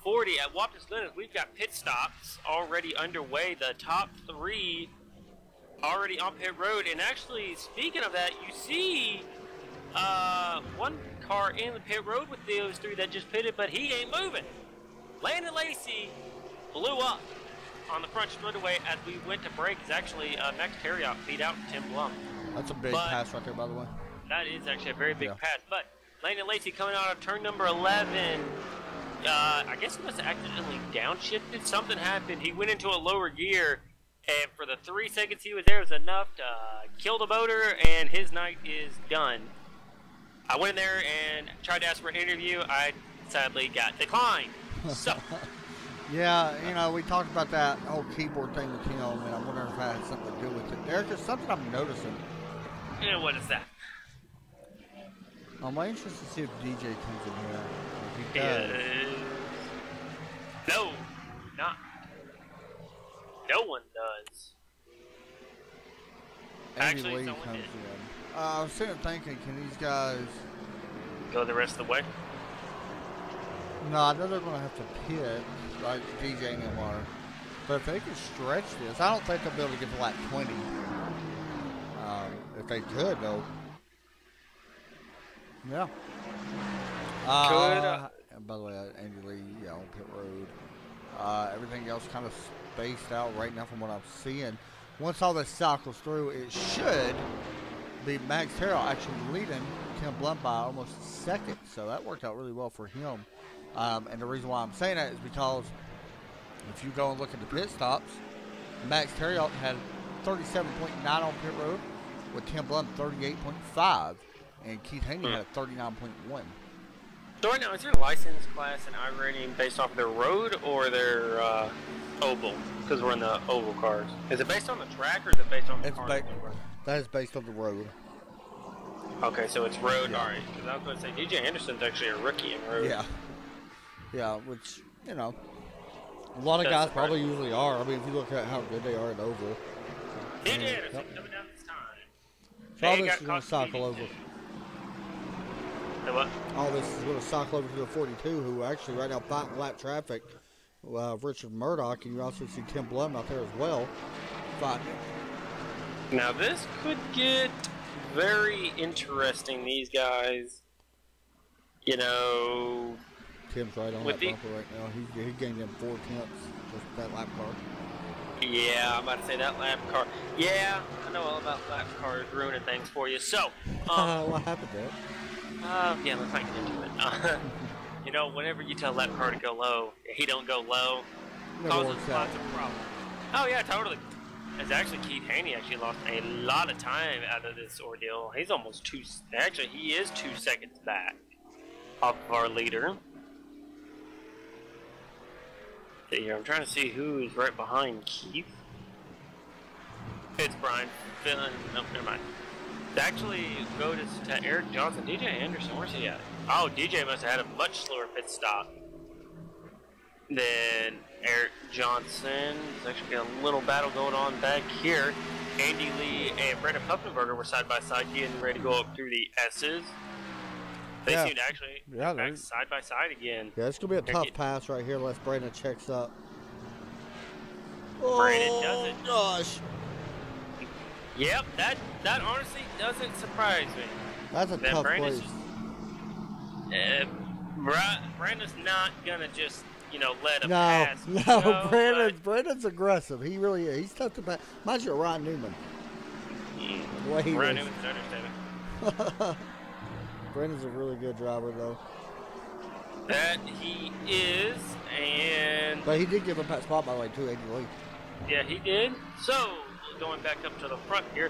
40 at Watkins Glen. We've got pit stops already underway. The top three already on pit road. And actually, speaking of that, you see one car in the pit road with those three that just pitted, but he ain't moving. Landon Lacey blew up on the front straightaway as we went to break. Is actually Max Terriot beat out Tim Blum. That's a big pass right there, by the way. That is actually a very big pass. But Landon Lacey coming out of turn number 11. I guess he must have accidentally downshifted. Something happened. He went into a lower gear And for the 3 seconds he was there, was enough to kill the motor, and his night is done. I went in there and tried to ask for an interview. I sadly got declined. So. Yeah, you know, we talked about that whole keyboard thing with him, and I'm wondering if that had something to do with it. Derek, there's something I'm noticing. Yeah, what is that? I'm interested to see if DJ comes in here. If he does. No, not. No one does. Andy Actually, Lee someone comes did. in. I was sitting thinking, can these guys... Go the rest of the way? No, I know they're going to have to pit, like DJ and them are. But if they can stretch this, I don't think they'll be able to get to lap 20. If they could, though. Yeah. And by the way, Andy Lee, yeah, on pit road. Everything else kind of spaced out right now from what I'm seeing. Once all this cycles through, it should be Max Terrell actually leading Tim Blunt by almost a second. So that worked out really well for him. And the reason why I'm saying that is because if you go and look at the pit stops, Max Terrell had 37.9 on pit road with Tim Blunt 38.5. And Keith Haney had a 39.1. So right now, is your license class and iRating based off their road or their oval? Because we're in the oval cars. Is it based on the track or is it based on the car? That is based on the road. Okay, so it's road. Yeah. All right. Because I was going to say, DJ Anderson's actually a rookie in road. Yeah. Yeah, which, you know, a lot of guys probably usually are. I mean, if you look at how good they are at oval. DJ Anderson coming down this time. So all this is going to cycle over. What? All this is going to cycle over to the 42, who actually right now fighting lap traffic. Richard Murdoch, and you also see Tim Blunt out there as well fighting. Now this could get very interesting. These guys, you know. Tim's right on that bumper right now. He gained him 4 tenths just that lap car. Yeah, I'm about to say that lap car. Yeah, I know all about lap cars ruining things for you. So, what happened there? Yeah, let's not get into it. You know, whenever you tell lap car to go low, he don't go low. Causes lots of problems. Oh yeah, totally. It's actually Keith Haney actually lost a lot of time out of this ordeal. He's almost actually he is 2 seconds back off of our leader. Here, I'm trying to see who's right behind Keith. It's Brian. No, never mind. Actually, go to Eric Johnson. DJ Anderson, where's he at? Oh, DJ must have had a much slower pit stop than Eric Johnson. There's actually a little battle going on back here. Andy Lee and Brandon Pufnenberger were side by side getting ready to go up through the S's. They seem to actually back side by side again. Yeah, it's going to be a tough pass right here unless Brandon checks up. Brandon does it. Gosh. Yep, that honestly doesn't surprise me. That's a tough place. Brandon's not going to just, you know, let a pass go. Brandon's aggressive. He really is. He's tough to pass. Reminds you of Ryan Newman. The way he Ryan Newman's understatement. Brandon's a really good driver, though. That he is, and... But he did give a pat spot, by the way, to Andy Lee. Yeah, he did. So, going back up to the front here.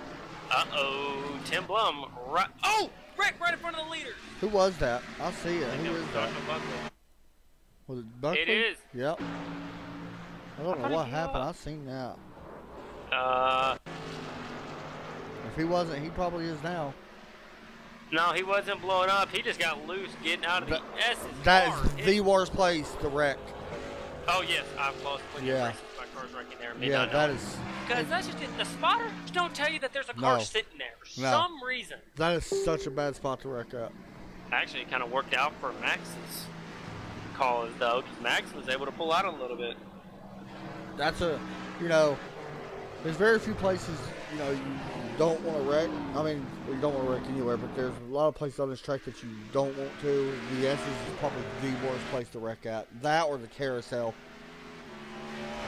Uh-oh, Tim Blum. Right in front of the leader. Who was that? I see it. Who is that? Was it Buckley? It is. Yep. I don't know what happened. I've seen that. If he wasn't, he probably is now. No, he wasn't blowing up. He just got loose getting out of the S's. That is the worst place to wreck. Oh, yes. I've lost plenty of races. My car's wrecking there. Yeah, that is. Because that's just it. The spotters don't tell you that there's a car sitting there for some reason. That is such a bad spot to wreck up. Actually, it kind of worked out for Max's call, though, because Max was able to pull out a little bit. That's you know, there's very few places, you know, you don't want to wreck. I mean, you don't want to wreck anywhere, but there's a lot of places on this track that you don't want to. The S's is probably the worst place to wreck at. That or the carousel.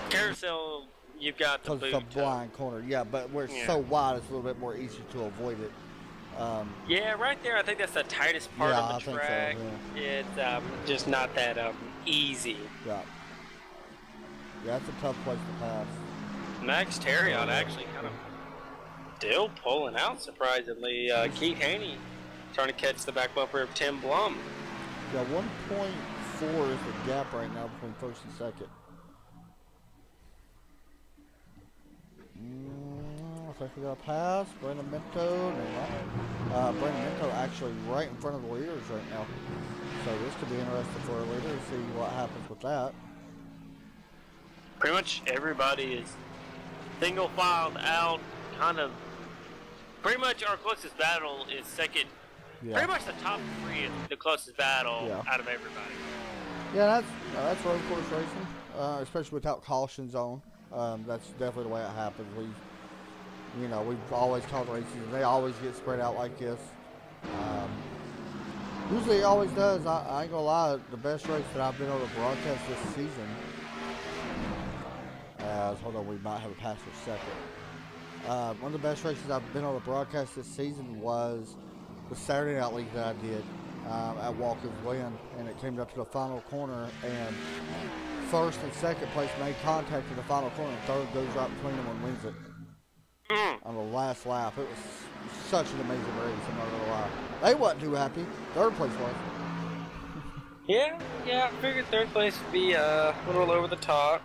Carousel, you've got the boot. Because it's a blind corner, yeah, but where it's so wide, it's a little bit more easy to avoid it. Yeah, right there, I think that's the tightest part of the track. Think so, yeah. It's just not that easy. Yeah. Yeah, it's a tough place to pass. Max Terriot actually kind of still pulling out, surprisingly. Keith Haney trying to catch the back bumper of Tim Blum. Yeah, 1.4 is the gap right now between first and second. I think we got a pass. Brandon Minto. Brandon Minto actually right in front of the leaders right now. So this could be interesting for our leader to see what happens with that. Pretty much everybody is single filed out, kind of. Pretty much our closest battle is second. Yeah. Pretty much the top three is the closest battle out of everybody. Yeah, that's road course racing, especially without cautions on. That's definitely the way it happens. We've always called races, and they always get spread out like this. Usually it always does. I ain't gonna lie, the best race that I've been able to broadcast this season. Hold on, we might have a pass for second. One of the best races I've been able to broadcast this season was the Saturday Night League that I did at Watkins Glen, and it came up to the final corner, and first and second place made contact in the final corner, and third goes right between them and wins it on the last lap. It was such an amazing race, I'm not gonna lie. They wasn't too happy. Third place was. Yeah, I figured third place would be a little over the top.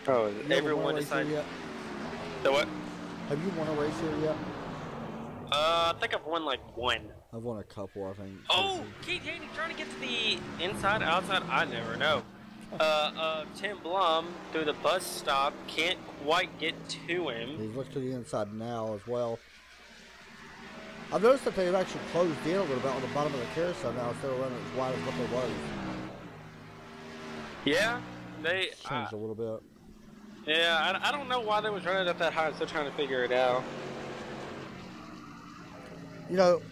Oh, everyone decided. The what? Have you won a race here yet? I think I've won like one. I've won a couple, I think. Oh, Keith Haney trying to get to the inside, outside, I never know. Tim Blum through the bus stop, can't quite get to him. He's looked to the inside now as well. I've noticed that they've actually closed in a little bit on the bottom of the carousel now instead of running as wide as what they was. Yeah, they changed a little bit. Yeah, I don't know why they was running up that high. I'm still trying to figure it out. You know,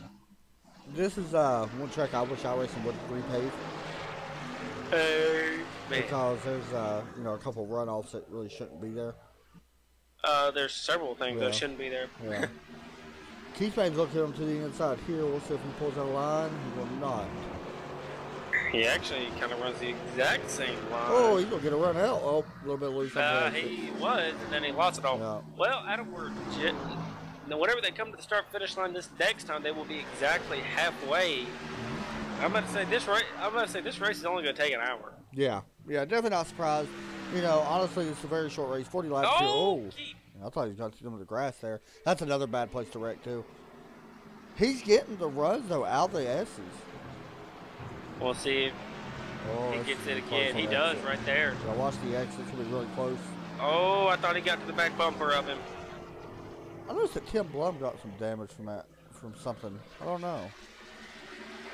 this is one track I wish I racing would repave. Hey, man. Because there's a couple runoffs that really shouldn't be there. There's several things that shouldn't be there. Yeah. Keith Bane's looking him to the inside here. We'll see if he pulls out a line. He will not. He actually kind of runs the exact same line. Oh, he's going to get a run out. Oh, a little bit loose. He was, and then he lost it all. Yeah. Well, Adam, we're legit. Now, whenever they come to the start-finish line this next time, they will be exactly halfway. I'm about to say this race is only going to take an hour. Yeah, definitely not surprised. You know, honestly, it's a very short race, 40 laps. Oh, I thought he was going to them to the grass there. That's another bad place to wreck too. He's getting the runs though out of the S's. We'll see if he gets it again. He does right there. I watched the exit. It's going to be really close. Oh, I thought he got to the back bumper of him. I noticed that Tim Blum got some damage from something. I don't know.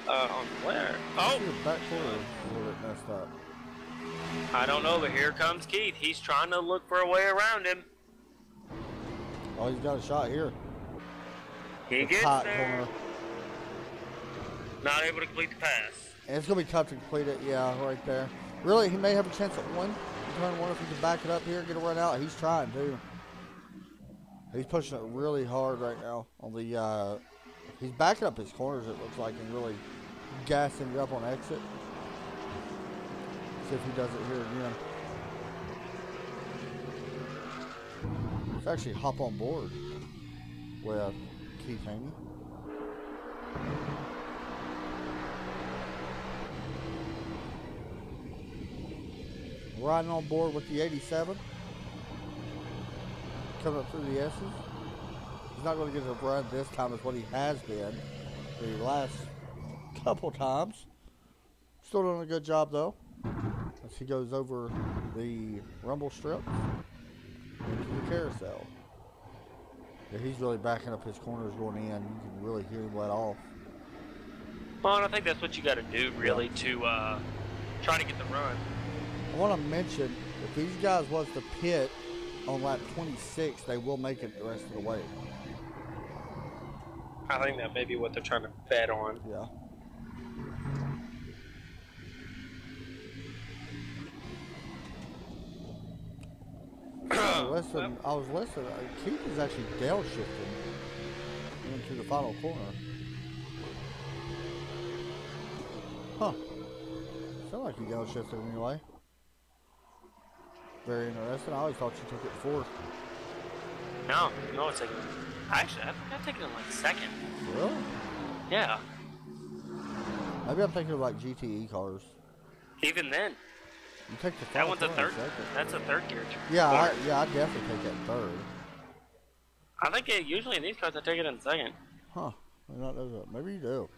On where? Oh! The back quarter a little bit messed up. I don't know, but here comes Keith. He's trying to look for a way around him. Oh, he's got a shot here. He gets there. Corner. Not able to complete the pass. And it's going to be tough to complete it, yeah, right there. Really, he may have a chance at one. Turn one if he can back it up here and get a run out. He's trying, too. He's pushing it really hard right now. On the, he's backing up his corners, it looks like, and really gassing it up on exit. See if he does it here again. Let's actually hop on board with Keith Haney. Riding on board with the 87. Coming up through the S's. He's not going to get a run this time as what he has been the last couple times. Still doing a good job though. As he goes over the rumble strip into the carousel. Yeah, he's really backing up his corners going in. You can really hear him let off. Well, I think that's what you got to do really to try to get the run. I want to mention, if these guys was to pit on lap 26, they will make it the rest of the way. I think that may be what they're trying to bet on. Yeah. I was listening. Keith is actually downshifting into the final corner. Huh. Sound like he downshifted anyway. Very interesting. I always thought you took it fourth. No, it's like actually I think I take it in like second. Really? Yeah. Maybe I'm thinking of like GTE cars. Even then, You take the that one's a third. second. That's a third gear. Yeah, I definitely take that in third. I think usually in these cars I take it in second. Huh? I not know that. Maybe you do.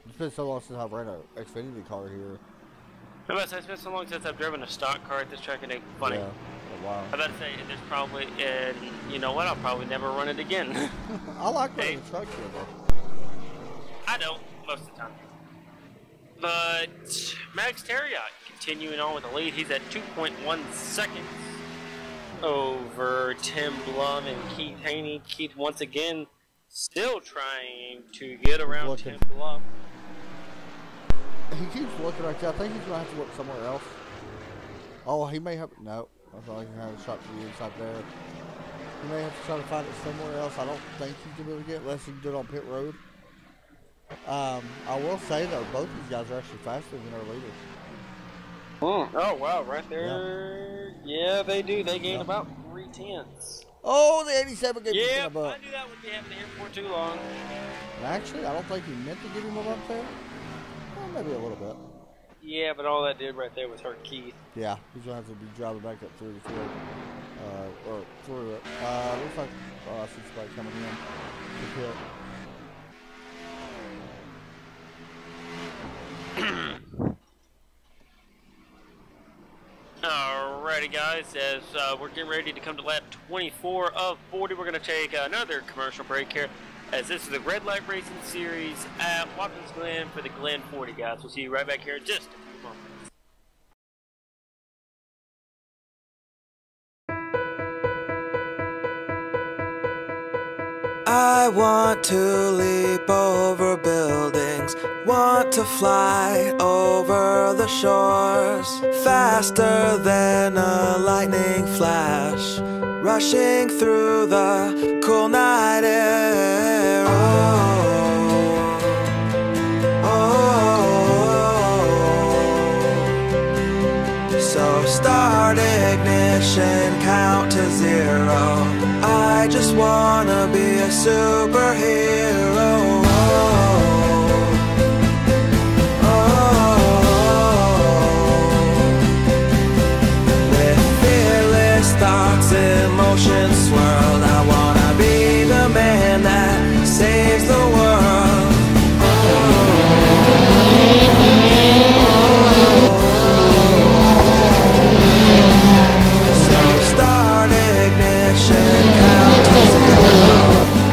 It's been so long since I've ran an Xfinity car here. It's been so long since I've driven a stock car at this track, and it's funny. Yeah. Oh, wow. I'm about to say there's probably, and you know what? I'll probably never run it again. I like running Hey. the truck here though. I don't most of the time. But Max Terriot continuing on with the lead. He's at 2.1 seconds over Tim Blum and Keith Haney. Keith once again still trying to get around Tim Blum. He keeps looking right there. I think he's gonna have to look somewhere else. Oh, he may have. No, I thought he had a shot to the inside there. He may have to try to find it somewhere else. I don't think he's gonna be able to get unless he can do it on pit road. I will say though, both these guys are actually faster than our leaders. Oh wow, right there. Yeah, they do. They gain about 3/10. Oh, the 87 gave Yeah, him a buck. I knew that would be happening here for too long. Actually, I don't think he meant to give him a buck there. Well, maybe a little bit. Yeah, but all that did right there was hurt Keith. Yeah, he's gonna have to be driving back up through the field, or through it. Looks like I see somebody coming in to pit. Alrighty guys, as we're getting ready to come to lap 24 of 40, we're going to take another commercial break here, as this is the Red Light Racing Series at Watkins Glen for the Glen 40 guys. We'll see you right back here in just a few moments. I want to leap over buildings, want to fly over the shores, faster than a lightning flash, rushing through the cool night air. So start ignition, count to 0. I just wanna be a superhero. With fearless thoughts in motion swirled, I wanna be the man that saves the world. So start ignition, count to 0.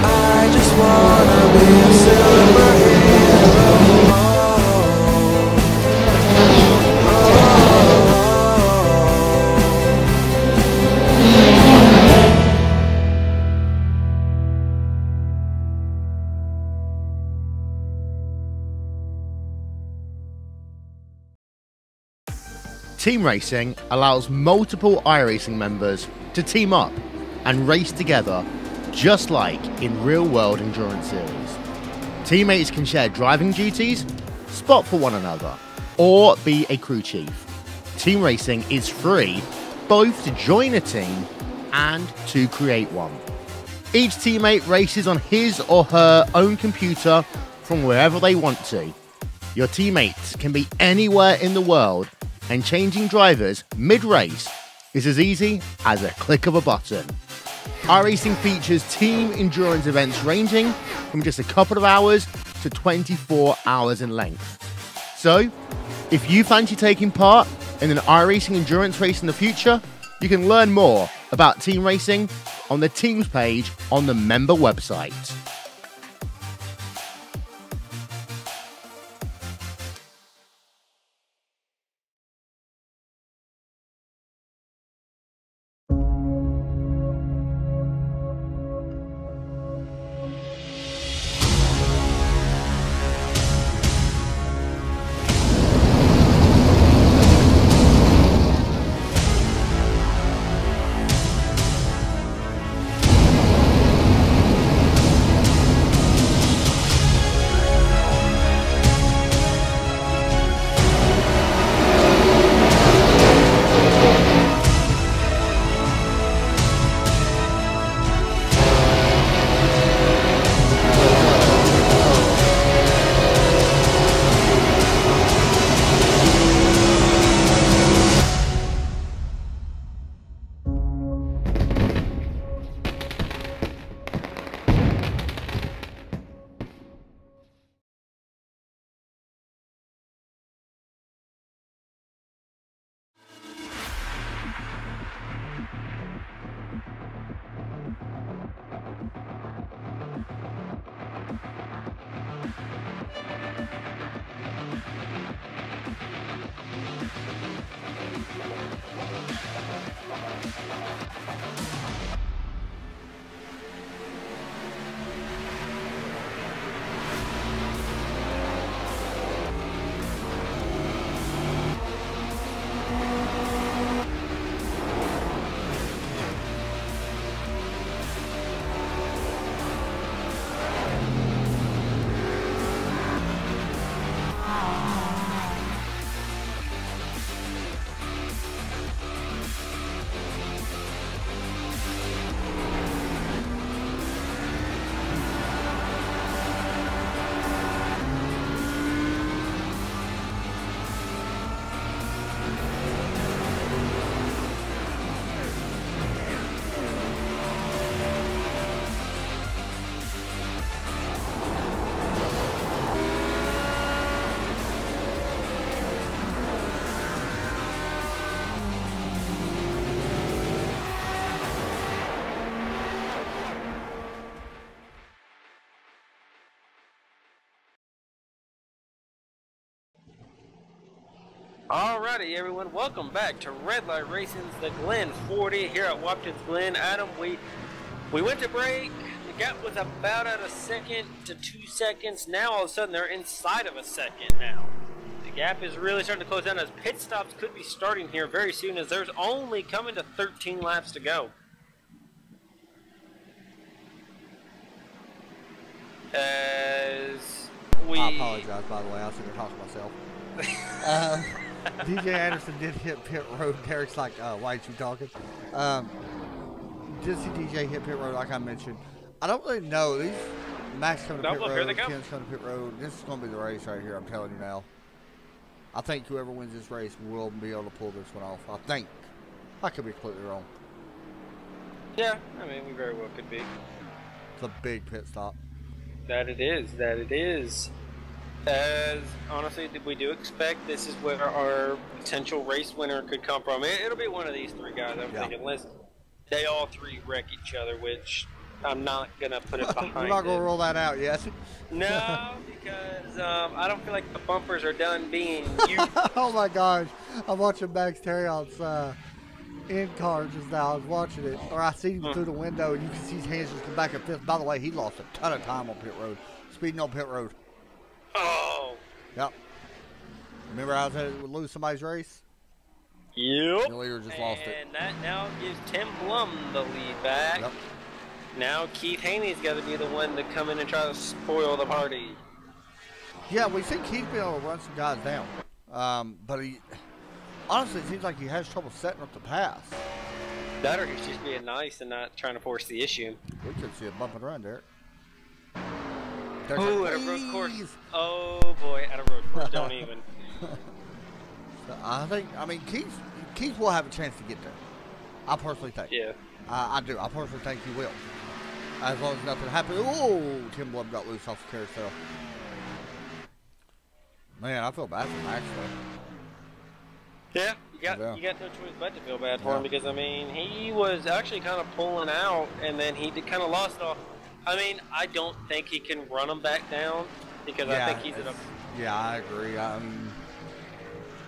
I just wanna be a superhero. Team racing allows multiple iRacing members to team up and race together, just like in real-world endurance series. Teammates can share driving duties, spot for one another, or be a crew chief. Team racing is free, both to join a team and to create one. Each teammate races on his or her own computer from wherever they want to. Your teammates can be anywhere in the world, and changing drivers mid-race is as easy as a click of a button. iRacing features team endurance events ranging from just a couple of hours to 24 hours in length. So, if you fancy taking part in an iRacing endurance race in the future, you can learn more about team racing on the teams page on the member website. Alrighty, everyone, welcome back to Red Light Racing's the Glen 40 here at Watkins Glen. Adam, we went to break. The gap was about at a second to 2 seconds. Now all of a sudden they're inside of a second now. The gap is really starting to close down as pit stops could be starting here very soon, as there's only coming to 13 laps to go. As we... I apologize, by the way. I was sitting there talking to myself. DJ Anderson did hit pit road. Derek's like, why ain't you talking? Did see DJ hit pit road, like I mentioned. I don't really know. These Max coming to pit road, Ken's coming to pit road. This is going to be the race right here, I'm telling you now. I think whoever wins this race will be able to pull this one off. I think. I could be completely wrong. Yeah, I mean, we very well could be. It's a big pit stop. That it is, that it is. As honestly, we do expect this is where our potential race winner could come from. It'll be one of these three guys, I'm thinking, unless they all three wreck each other, which I'm not going to put it behind. We're not going to roll that out yet. No, because I don't feel like the bumpers are done being used. Oh my gosh. I'm watching Max Terrion's in car just now. I was watching it, or I see him through the window, and you can see his hands just come back and fifth. By the way, he lost a ton of time on pit road. Speeding on pit road. Oh. Yep. Remember I would lose somebody's race? Yep. The leader just lost it. And that now gives Tim Blum the lead back. Yep. Now Keith Haney's got to be the one to come in and try to spoil the party. Yeah, we see Keith be able to run some guys down. But he, honestly, it seems like he has trouble setting up the pass. That or he's just being nice and not trying to force the issue. We could see a bump and run, Derek. Ooh, at a road course. Oh boy, at a road course, don't even. So I mean, Keith will have a chance to get there. I personally think. Yeah. I do. I personally think he will. As long as nothing happens. Oh, Tim Blum got loose off the carousel. Man, I feel bad for Max though. Yeah, you got no choice but to feel bad for him, because I mean he was actually kind of pulling out, and then he kind of lost off. I mean, I don't think he can run him back down, because I think he's at a... Yeah, I agree. I mean,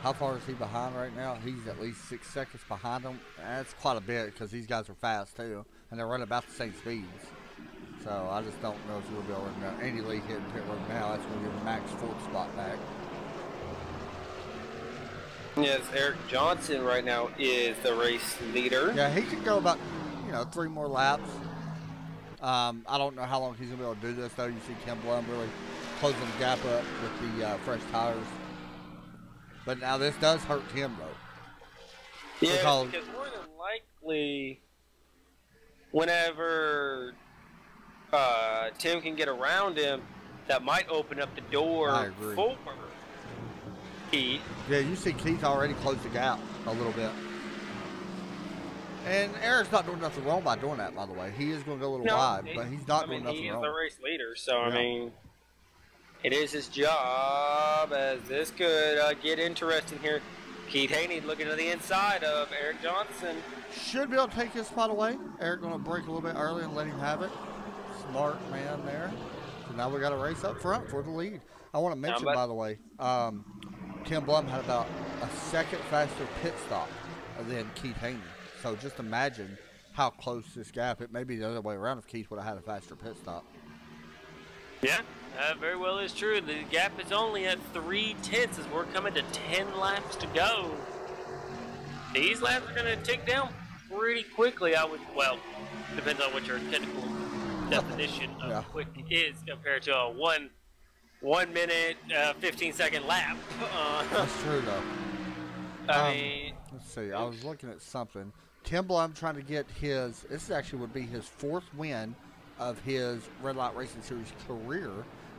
how far is he behind right now? He's at least 6 seconds behind him. That's quite a bit, because these guys are fast too, and they're running about the same speeds. So I just don't know if he'll be able to run. Andy Lee hitting pit road now. That's going to give Max fourth spot back. Yes, Eric Johnson right now is the race leader. Yeah, he could go about 3 more laps. I don't know how long he's going to be able to do this, though. You see Tim Blum really closing the gap up with the fresh tires. But now this does hurt Tim, though. Yeah, because more than likely, whenever Tim can get around him, that might open up the door for Keith. Yeah, you see Keith already closed the gap a little bit. And Eric's not doing nothing wrong by doing that, by the way. He is going to go a little wide, but he's not doing nothing wrong. He is the race leader, so, I mean, it is his job, as this could get interesting here. Keith Haney looking to the inside of Eric Johnson. Should be able to take his spot away. Eric going to break a little bit early and let him have it. Smart man there. So now we got a race up front for the lead. I want to mention, by the way, Tim Blum had about a second faster pit stop than Keith Haney. So just imagine how close this gap. It may be the other way around if Keith would have had a faster pit stop. Yeah, that very well is true. The gap is only at 3/10 as we're coming to 10 laps to go. These laps are going to tick down pretty quickly. Well, depends on what your technical definition of quick is compared to a 1 minute, 15-second lap. That's true, though. I mean, let's see. I was looking at something. Tim Blum trying to get his. This actually would be his 4th win of his Red Light Racing Series career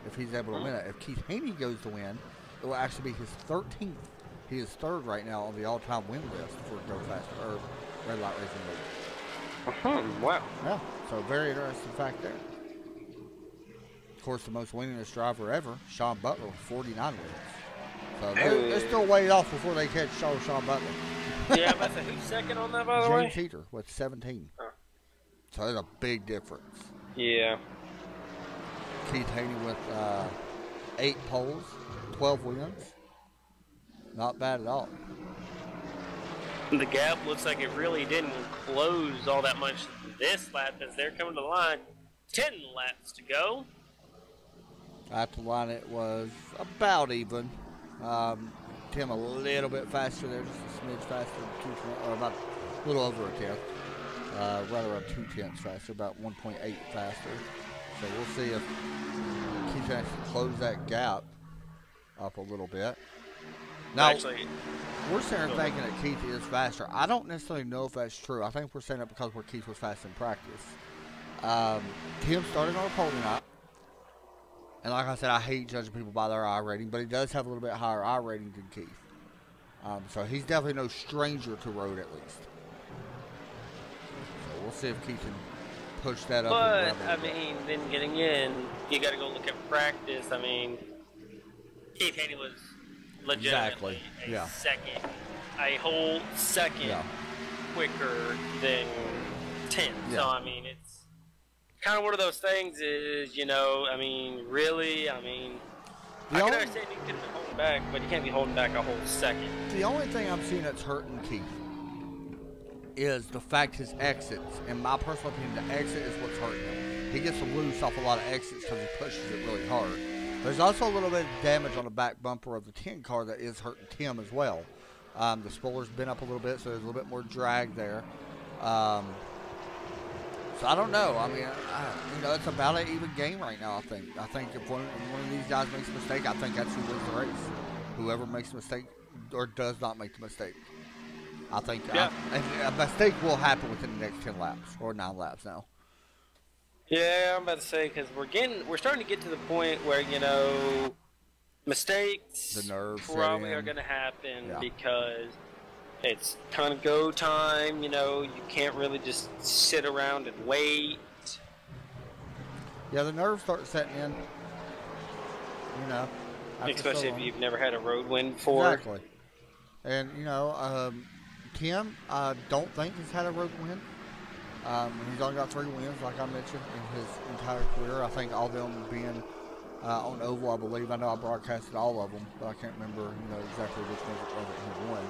if he's able to win it. If Keith Haney goes to win, it will actually be his 13th. He is 3rd right now on the all-time win list for Go Fast or Red Light Racing League. Wow. Yeah. So very interesting fact there. Of course, the most winningest driver ever, Sean Butler, with 49 wins. So they're still way off before they catch Sean Butler. Yeah, but who's second on that, by the way? James Heater with 17. So there's a big difference. Yeah. Keith Haney with 8 poles, 12 wins. Not bad at all. The gap looks like it really didn't close all that much this lap as they're coming to the line. 10 laps to go. At the line, it was about even. Tim a little bit faster there, just a smidge faster, or about a little over a tenth. Right around 2/10 faster, about 1.8 faster. So we'll see if Keith can actually close that gap up a little bit. Now, actually, we're sitting there thinking that Keith is faster. I don't necessarily know if that's true. I think we're saying that because where Keith was fast in practice. Tim started on a pole tonight. And like I said, I hate judging people by their I rating, but he does have a little bit higher I rating than Keith. So he's definitely no stranger to road, at least. So we'll see if Keith can push that up. But, I mean, then getting in, you got to go look at practice. I mean, Keith Haney was legitimately a whole second quicker than Tim. So, I mean, it's kind of one of those things is, you know, I mean, really, I mean, I can understand you can be holding back, but you can't be holding back a whole second. The only thing I'm seeing that's hurting Keith is the fact his exits. In my personal opinion, the exit is what's hurting him. He gets loose off a lot of exits because he pushes it really hard. There's also a little bit of damage on the back bumper of the 10 car that is hurting Tim as well. The spoiler's been up a little bit, so there's a little bit more drag there. So I don't know. I mean, you know, it's about an even game right now, I think. I think if one of these guys makes a mistake, I think that's who wins the race. Whoever makes a mistake or does not make the mistake. I think a mistake will happen within the next 10 laps or 9 laps now. Yeah, I'm about to say, because we're starting to get to the point where, you know, mistakes the nerves probably are going to happen because it's kind of go time. You know, you can't really just sit around and wait. Yeah, the nerves start setting in. You know, especially if you've never had a road win before. Exactly. And you know, Tim, I don't think he's had a road win. He's only got 3 wins, like I mentioned, in his entire career. I think all of them being on oval, I believe. I know I broadcasted all of them, but I can't remember, you know, exactly which ones it was that he won.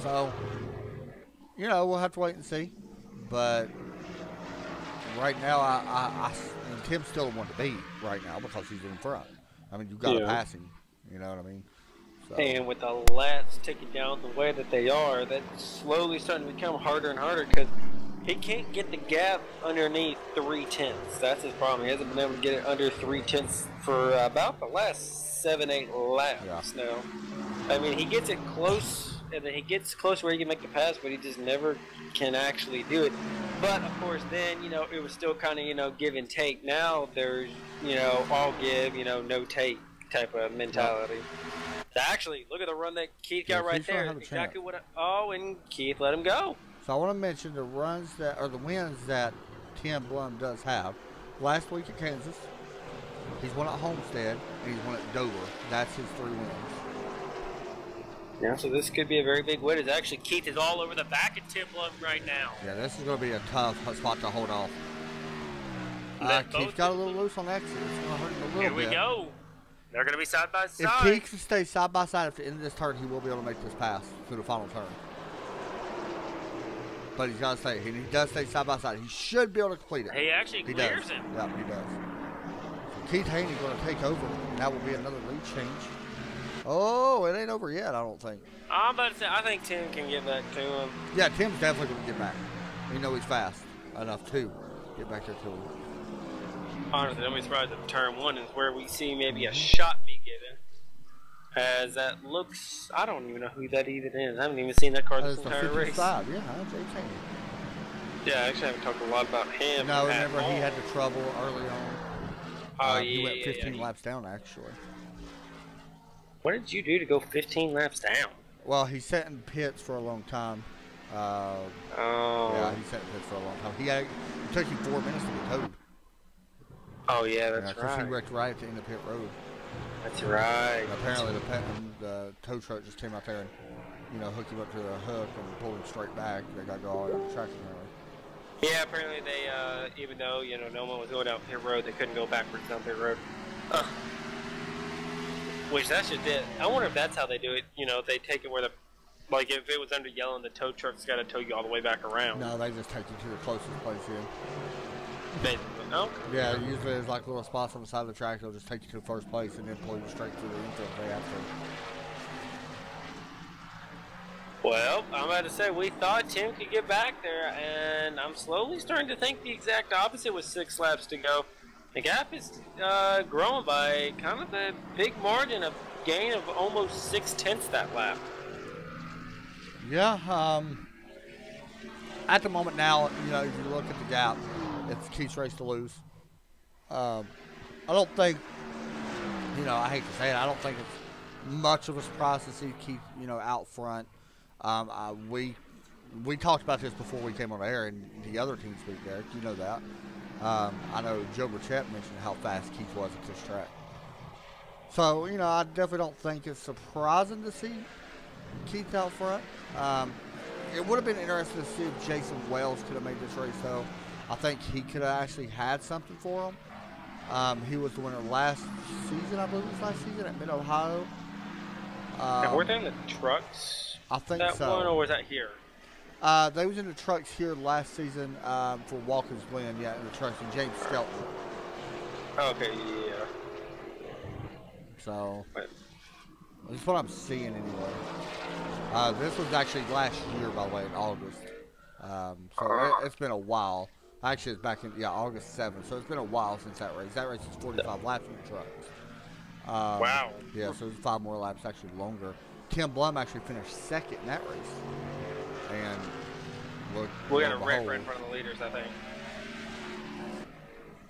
So, you know, we'll have to wait and see. But right now, I Tim's still the one to beat right now because he's in front. I mean, you've got to pass him. You know what I mean? So. And with the laps ticking down the way that they are, that's slowly starting to become harder and harder because he can't get the gap underneath 3/10. That's his problem. He hasn't been able to get it under 3/10 for about the last 7-8 laps now. I mean, he gets it close, and then he gets close where he can make the pass, but he just never can actually do it. But, of course, then, you know, it was still kind of, you know, give and take. Now there's, you know, all give, you know, no take type of mentality. So actually, look at the run that Keith got right there. Exactly what and Keith let him go. So I want to mention the runs that, or the wins that Tim Blum does have. Last week at Kansas, he's won at Homestead, and he's won at Dover. That's his 3 wins. Yeah, so this could be a very big win. It's actually Keith is all over the back of Tim Blum right now. Yeah, this is going to be a tough spot to hold off. Keith got a little loose on exit. It's going to hurt him a little bit. Here we go. They're going to be side by side. If Keith can stay side by side at the end of this turn, he will be able to make this pass through the final turn. But he's got to stay. He does stay side by side. He should be able to complete it. He actually clears him. Yeah, he does. So Keith Haney's going to take over, and that will be another lead change. Oh, it ain't over yet, I don't think. I'm about to say, I think Tim can get back to him. Yeah, Tim's definitely going to get back. We know he's fast enough to get back there to him. Honestly, don't be surprised if turn 1 is where we see maybe a shot be given. As that looks, I don't even know who that even is. I haven't even seen that car this entire race. Yeah, James Haney. Yeah, I actually haven't talked a lot about him. No, remember he had the trouble early on. Oh, he went 15 laps down, actually. What did you do to go 15 laps down? Well, he sat in pits for a long time. Yeah, he sat in pits for a long time. It took him 4 minutes to get towed. Oh, yeah, that's right. Because he wrecked right at the end of pit road. That's right. And apparently the tow truck just came out there and, you know, hooked him up to the hook and pulled him straight back. They got to go all the way on the track apparently. Yeah, apparently they, even though, you know, no one was going down pit road, they couldn't go backwards down pit road. Which that's just it. I wonder if that's how they do it. You know, if they take it where the, like if it was under yellow and the tow truck's got to tow you all the way back around. No, they just take you to the closest place in. Basically. Oh. Yeah, usually there's like little spots on the side of the track. They'll just take you to the first place and then pull you straight to the infield if they have to. Well, I'm about to say we thought Tim could get back there, and I'm slowly starting to think the exact opposite with 6 laps to go. The gap is growing by kind of a big margin, a gain of almost 0.6 that lap. Yeah, at the moment now, you know, if you look at the gap, it's Keith's race to lose. I don't think, you know, I hate to say it, I don't think it's much of a surprise to see Keith, you know, out front. We talked about this before we came on air, and the other team speak, Derek, you know that. I know Joe Burchett mentioned how fast Keith was at this track. So, you know, I definitely don't think it's surprising to see Keith out front. It would have been interesting to see if Jason Wells could have made this race, though. I think he could have actually had something for him. He was the winner last season, I believe it was last season at Mid-Ohio. Now, were they in the trucks? I think that so. One, or was that here? They was in the trucks here last season for Walker's Glen, yeah, in the trucks, and James Skelton. Okay, yeah. So, that's what I'm seeing anyway. This was actually last year, by the way, in August. So it's been a while. Actually, it's back in, August 7th. So it's been a while since that race. That race is 45 laps in the trucks. Wow. Yeah, so it's 5 more laps, actually longer. Tim Blum actually finished second in that race. And look, we got a wreck right in front of the leaders, I think.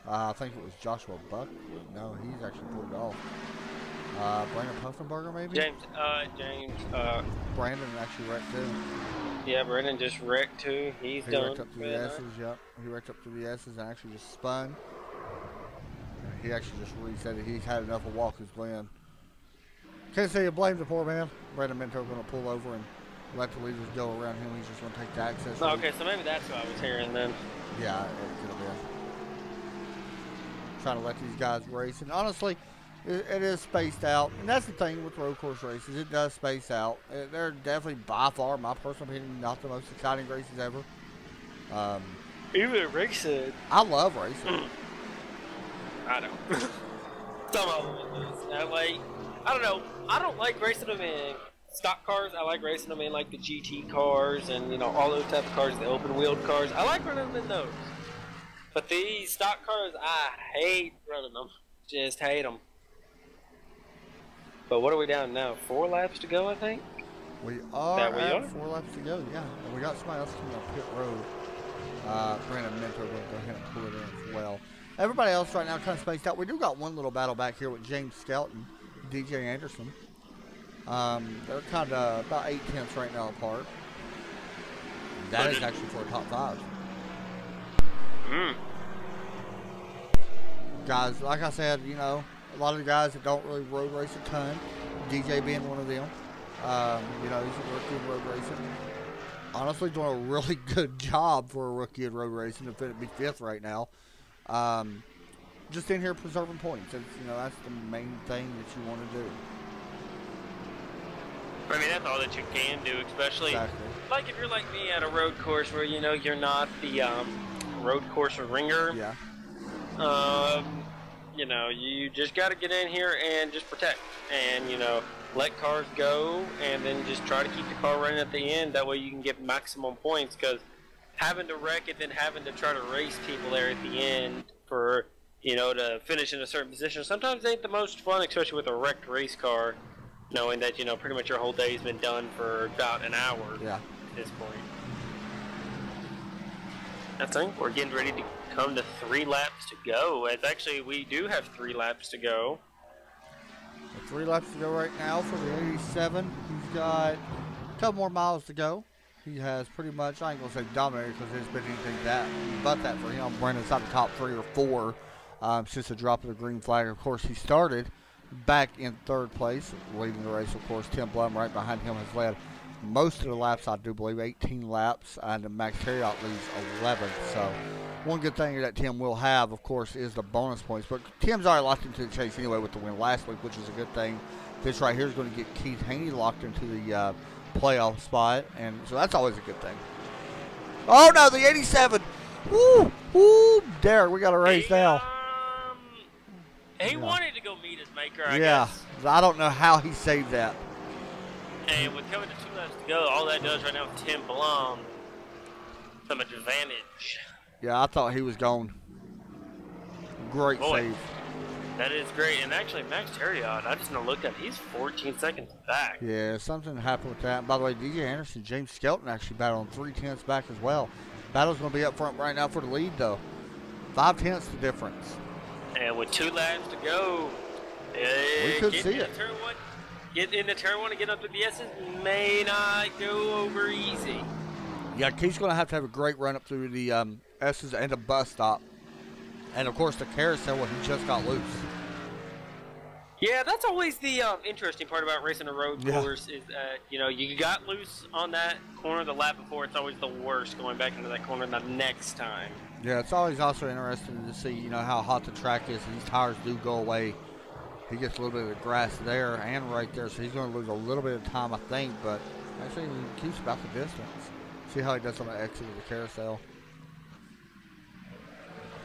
I think it was Joshua Buck. No, he's actually pulled it off. Brandon Puffenberger, maybe? James. Brandon actually wrecked too. Yeah, Brandon just wrecked too. He wrecked up to the S's, yep. He wrecked up to the S's and actually just spun. He actually just reset it. He's had enough of Walker's Glen. Can't say you blame the poor man. Brandon Minto's going to pull over and let the leaders go around him. He's just going to take the access. Okay, so maybe that's what I was hearing then. Yeah, it could have been. Trying to let these guys race. And honestly, it is spaced out. And that's the thing with road course races. It does space out. They're definitely, by far, my personal opinion, not the most exciting races ever. Even racing. I love racing. I don't. Some of them at least. I don't know. I don't like racing them in stock cars. I like racing them in like the GT cars and, you know, all those type of cars, the open wheeled cars. I like running them in those. But these stock cars, I hate running them. Just hate them. But what are we down now? 4 laps to go, I think? We are at 4 laps to go, yeah. And we got somebody else coming up pit road. Brandon Minto will go ahead and pull it in as well. Everybody else right now kind of spaced out. We do got one little battle back here with James Skelton, DJ Anderson. They're kind of about 8/10 right now apart. That is actually for a top 5. Guys, like I said, you know, a lot of the guys that don't really road race a ton, DJ being one of them. You know, he's a rookie in road racing. Honestly, doing a really good job for a rookie in road racing to be 5th right now. Just in here preserving points. It's, you know, that's the main thing that you want to do. I mean, that's all that you can do, especially like if you're like me at a road course where, you know, you're not the road course ringer. Yeah. You know, you just got to get in here and just protect and, you know, let cars go and then just try to keep the car running at the end. That way you can get maximum points, because having to wreck it, then having to try to race people there at the end for, you know, to finish in a certain position, sometimes ain't the most fun, especially with a wrecked race car, knowing that, you know, pretty much your whole day's been done for about an hour at this point. I think we're getting ready to come to 3 laps to go. As actually, we do have 3 laps to go. 3 laps to go right now for the 87. He's got a couple more miles to go. He has pretty much, I ain't going to say dominated because there's been anything but that for him. Brandon's out the top 3 or 4 since the drop of the green flag. Of course, he started back in 3rd place, leading the race. Of course, Tim Blum right behind him has led most of the laps, I do believe, 18 laps, and Max Terriot leads 11th. So One good thing that Tim will have, of course, is the bonus points. But Tim's already locked into the chase anyway with the win last week, which is a good thing. This right here is going to get Keith Haney locked into the playoff spot, and so that's always a good thing. Oh, no, the 87. Woo, woo, Derek, we got a race now. He wanted to go meet his maker, I guess. Yeah, I don't know how he saved that. And with coming to 2 laps to go, all that does right now is Tim Blum some advantage. Yeah, I thought he was gone. Great save. That is great. And actually, Max Terriot, I just looked at he's 14 seconds back. Yeah, something happened with that. By the way, DJ Anderson, James Skelton actually battled on 3/10 back as well. Battle's going to be up front right now for the lead, though. 5/10 the difference. And with 2 laps to go, we could see it. Get into turn 1 and get up to the S's may not go over easy. Yeah, Keith's going to have a great run up through the S's and the bus stop. And, of course, the carousel where he just got loose. Yeah, that's always the interesting part about racing a road course is that, you got loose on that corner the lap before. It's always the worst going back into that corner the next time. Yeah, it's always also interesting to see, how hot the track is. These tires do go away. He gets a little bit of the grass there and right there, so he's going to lose a little bit of time, I think. But actually, he keeps about the distance. See how he does on the exit of the carousel.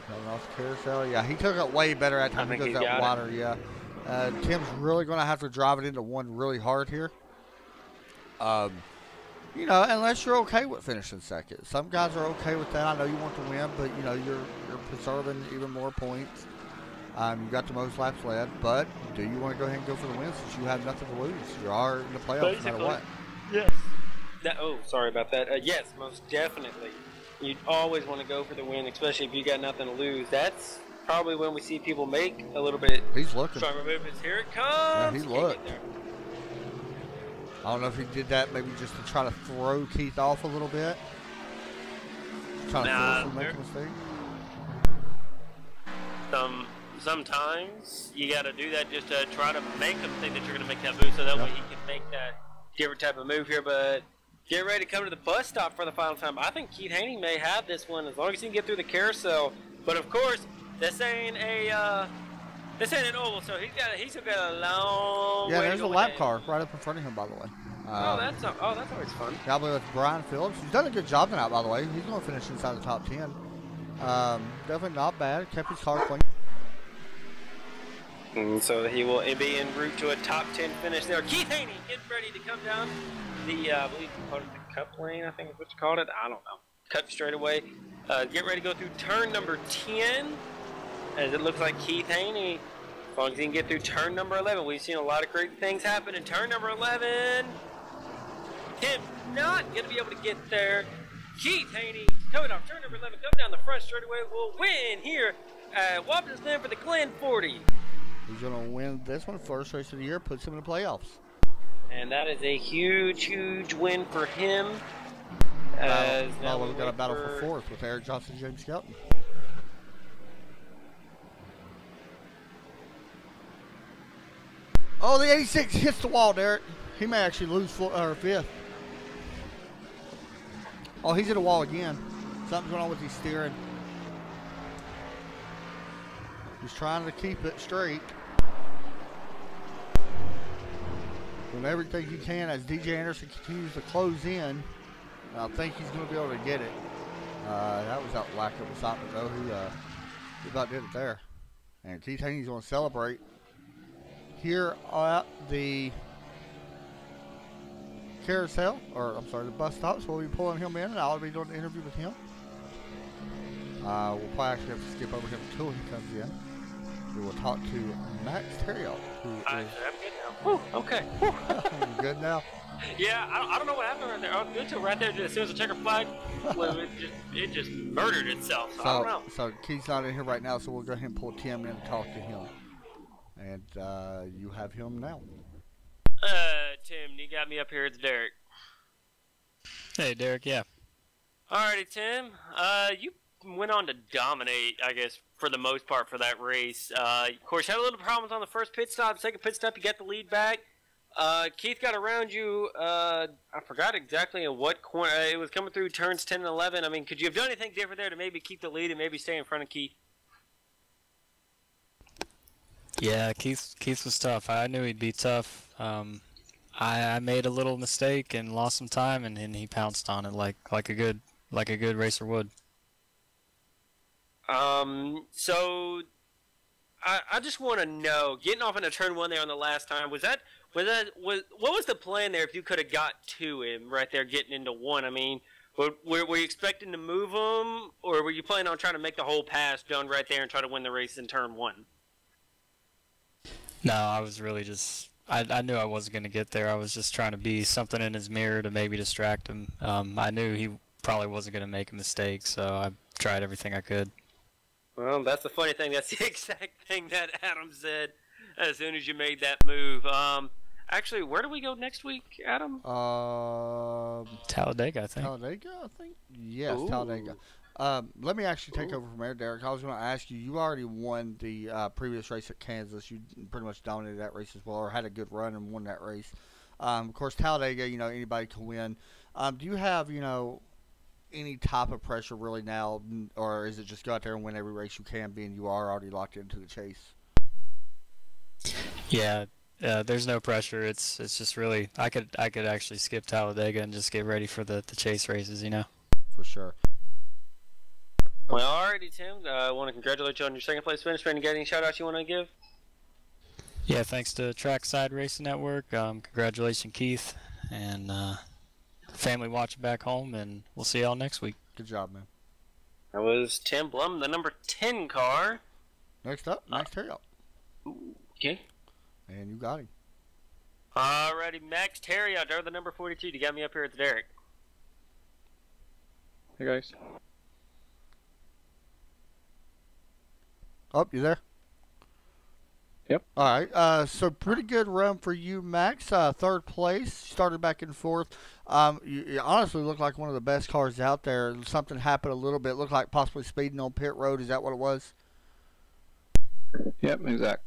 Coming off the carousel. Yeah, he took it way better that time. He goes out wider, yeah. Tim's really going to have to drive it into one really hard here. Unless you're okay with finishing second. Some guys are okay with that. I know you want to win, but, you're preserving even more points. You got the most laps led, but do you want to go ahead and go for the win since you have nothing to lose? You are in the playoffs no matter what. Yes. Sorry about that. Yes, most definitely. You'd always want to go for the win, especially if you got nothing to lose. That's probably when we see people make a little bit stronger movements. Here it comes. Yeah, he looked. I don't know if he did that maybe just to try to throw Keith off a little bit. Trying to force him to make a mistake. Sometimes you got to do that just to try to make him think that you're going to make that move, so that way he can make that different type of move here. But get ready to come to the bus stop for the final time. I think Keith Haney may have this one as long as he can get through the carousel. But of course, this ain't an oval, so he's still got a long way to go. Yeah, there's a lap car right up in front of him, by the way. That's always fun. I believe it's Brian Phillips. He's done a good job tonight, by the way. He's going to finish inside the top 10. Definitely not bad. Kept his car clean. And so he will be en route to a top 10 finish there. Keith Haney getting ready to come down the, I believe you called it the cup lane, I think is what you called it. I don't know. Cut straight away. Get ready to go through turn number 10. As it looks like Keith Haney, as long as he can get through turn number 11. We've seen a lot of great things happen in turn number 11. Tim not going to be able to get there. Keith Haney coming off turn number 11, coming down the front straightaway, will win here at Watkins Glen for the Glen 40. He's going to win this one, first race of the year, puts him in the playoffs. And that is a huge, huge win for him. We've got a battle for fourth with Eric Johnson and James Skelton. Oh, the 86 hits the wall, Derek. He may actually lose fifth. Oh, he's at the wall again. Something's going on with his steering. He's trying to keep it straight. Doing everything he can as DJ Anderson continues to close in. I think he's going to be able to get it. That was out lack of excitement, though. He about did it there. And Keith Haney's going to celebrate here at the carousel, or I'm sorry, the bus stop. So we'll be pulling him in, and I'll be doing an interview with him. We'll probably actually have to skip over him until he comes in. We will talk to Max Terriot, who is... I'm good now. Whew, okay. You good now? Yeah, I don't know what happened right there. I was good till right there. As soon as the checker flag, it just murdered itself. So I don't know. So Keith's not in here right now, so we'll go ahead and pull Tim in and talk to him. And you have him now. Tim, you got me up here. It's Derek. Hey, Derek. Yeah. Alrighty, Tim. You went on to dominate, I guess, for the most part for that race. Of course, had a little problems on the first pit stop. Second pit stop, you got the lead back. Keith got around you. I forgot exactly in what corner. It was coming through turns 10 and 11. I mean, could you have done anything different there to maybe keep the lead and maybe stay in front of Keith? Yeah, Keith was tough. I knew he'd be tough. I made a little mistake and lost some time, and he pounced on it like a good racer would. So I just want to know, getting off into turn 1 there on the last time, what was the plan there if you could have got to him right there getting into 1? I mean, were you expecting to move him, or were you planning on trying to make the whole pass done right there and try to win the race in turn 1? No, I was really just I knew I wasn't going to get there. I was just trying to be something in his mirror to maybe distract him. I knew he probably wasn't going to make a mistake, so I tried everything I could. Well, that's the funny thing. That's the exact thing that Adam said as soon as you made that move. Actually, where do we go next week, Adam? Talladega, I think. Talladega, I think? Yes, Ooh. Talladega. Let me actually take over from there, Derek. I was going to ask you, you already won the previous race at Kansas. You pretty much dominated that race as well, or had a good run and won that race. Of course, Talladega, anybody can win. Do you have, any type of pressure really now, or is it just go out there and win every race you can, being you are already locked into the chase? Yeah, there's no pressure. It's just really I could actually skip Talladega and just get ready for the chase races, For sure. Well, alrighty, Tim. I want to congratulate you on your second place finish. Any got any shout outs you want to give? Yeah, thanks to Trackside Racing Network. Congratulations, Keith, and family watching back home, and we'll see y'all next week. Good job, man. That was Tim Blum, the number 10 car. Next up, Max Terriot. Okay. And you got him. Alrighty, Max Terriot, they're the number 42. You got me up here at the Derek. Hey, guys. Oh, you there? Yep. All right. So pretty good run for you, Max. Third place. Started back and forth. You honestly look like one of the best cars out there. Something happened a little bit. Looked like possibly speeding on pit road. Is that what it was? Yep, exact.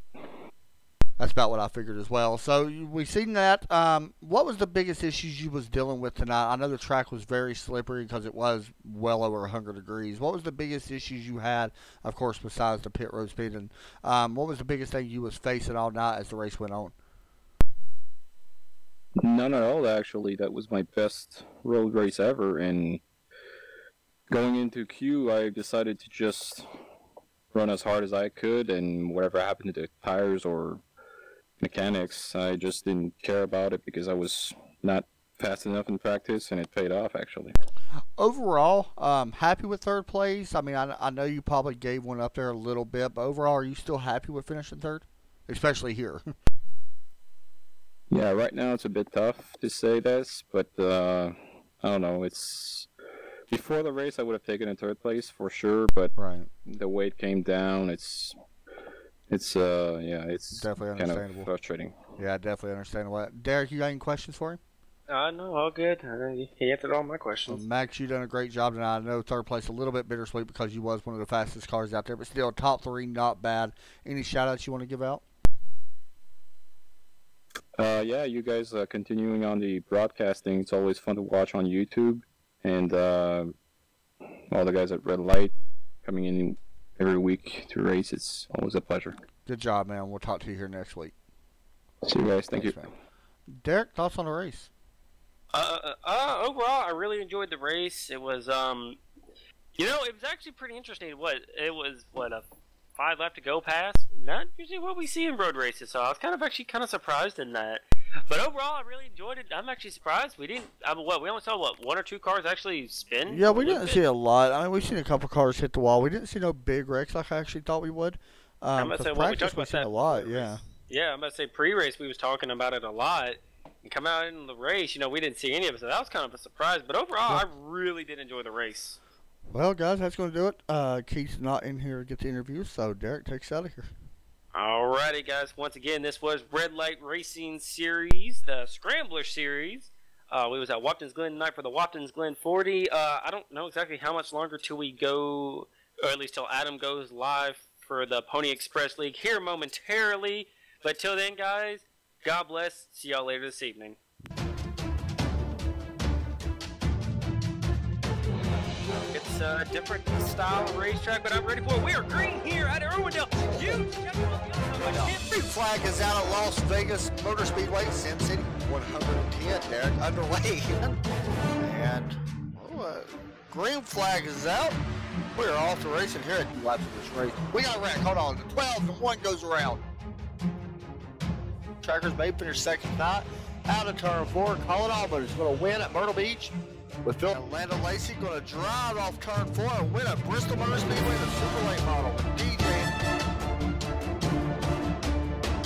That's about what I figured as well. So we've seen that. What was the biggest issues you was dealing with tonight? I know the track was very slippery because it was well over 100 degrees. What was the biggest issues you had, of course, besides the pit road speeding? What was the biggest thing you was facing all night as the race went on? None at all, actually. That was my best road race ever. And going into Q, I decided to just run as hard as I could, and whatever happened to the tires or mechanics, I just didn't care about it because I was not fast enough in practice, and it paid off, actually. Overall, happy with third place? I mean, I know you probably gave one up there a little bit, but overall, are you still happy with finishing third? Especially here. Yeah, right now it's a bit tough to say this, but I don't know. It's before the race I would have taken a third place for sure, but right. The weight came down. It's definitely kind understandable. of frustrating. Yeah, definitely understandable. Derek, you got any questions for him? No, all good. He answered all my questions. Max, you done a great job tonight. I know third place a little bit bittersweet because you was one of the fastest cars out there, but still top 3, not bad. Any shout outs you want to give out? Yeah, you guys continuing on the broadcasting. It's always fun to watch on YouTube, and all the guys at RedLight coming in every week to race. It's always a pleasure. Good job, man. We'll talk to you here next week. See you guys. Thank you. Man. Derek, thoughts on the race? Overall, I really enjoyed the race. It was, it was actually pretty interesting. It was a 5 left to go pass. Not usually what we see in road races, so I was kind of surprised in that. But overall, I really enjoyed it. I'm actually surprised we didn't. We only saw 1 or 2 cars actually spin. Yeah, we didn't see a lot. I mean, we've seen a couple cars hit the wall. We didn't see no big wrecks like I actually thought we would. I'm about to say, we talked about that a lot. Yeah. Yeah, I'm about to say pre-race we was talking about it a lot. And come out in the race, we didn't see any of it, so that was kind of a surprise. But overall, I really did enjoy the race. Well, guys, that's going to do it. Keith's not in here to get the interview, so Derek takes us out of here. Alrighty, guys. Once again, this was Red Light Racing Series, the Scrambler Series. We was at Watkins Glen tonight for the Watkins Glen 40. I don't know exactly how much longer till we go, or at least till Adam goes live for the Pony Express League here momentarily. But till then, guys, God bless. See y'all later this evening. It's a different style of racetrack, but I'm ready for it. We are green here at Irwindale. You check out the other Green flag is out at Las Vegas Motor Speedway, Sin City 110, Derek, underway. And green flag is out. We are off to racing here at 2 laps of this race. We got a wreck. Hold on. The 12 and 1 goes around. Trackers may finish second tonight. Out of turn 4, Colin Albert is going to win at Myrtle Beach. With Phil and Landon Lacey going to drive off turn 4 and win at Bristol Motor Speedway, the Super Late model. DJ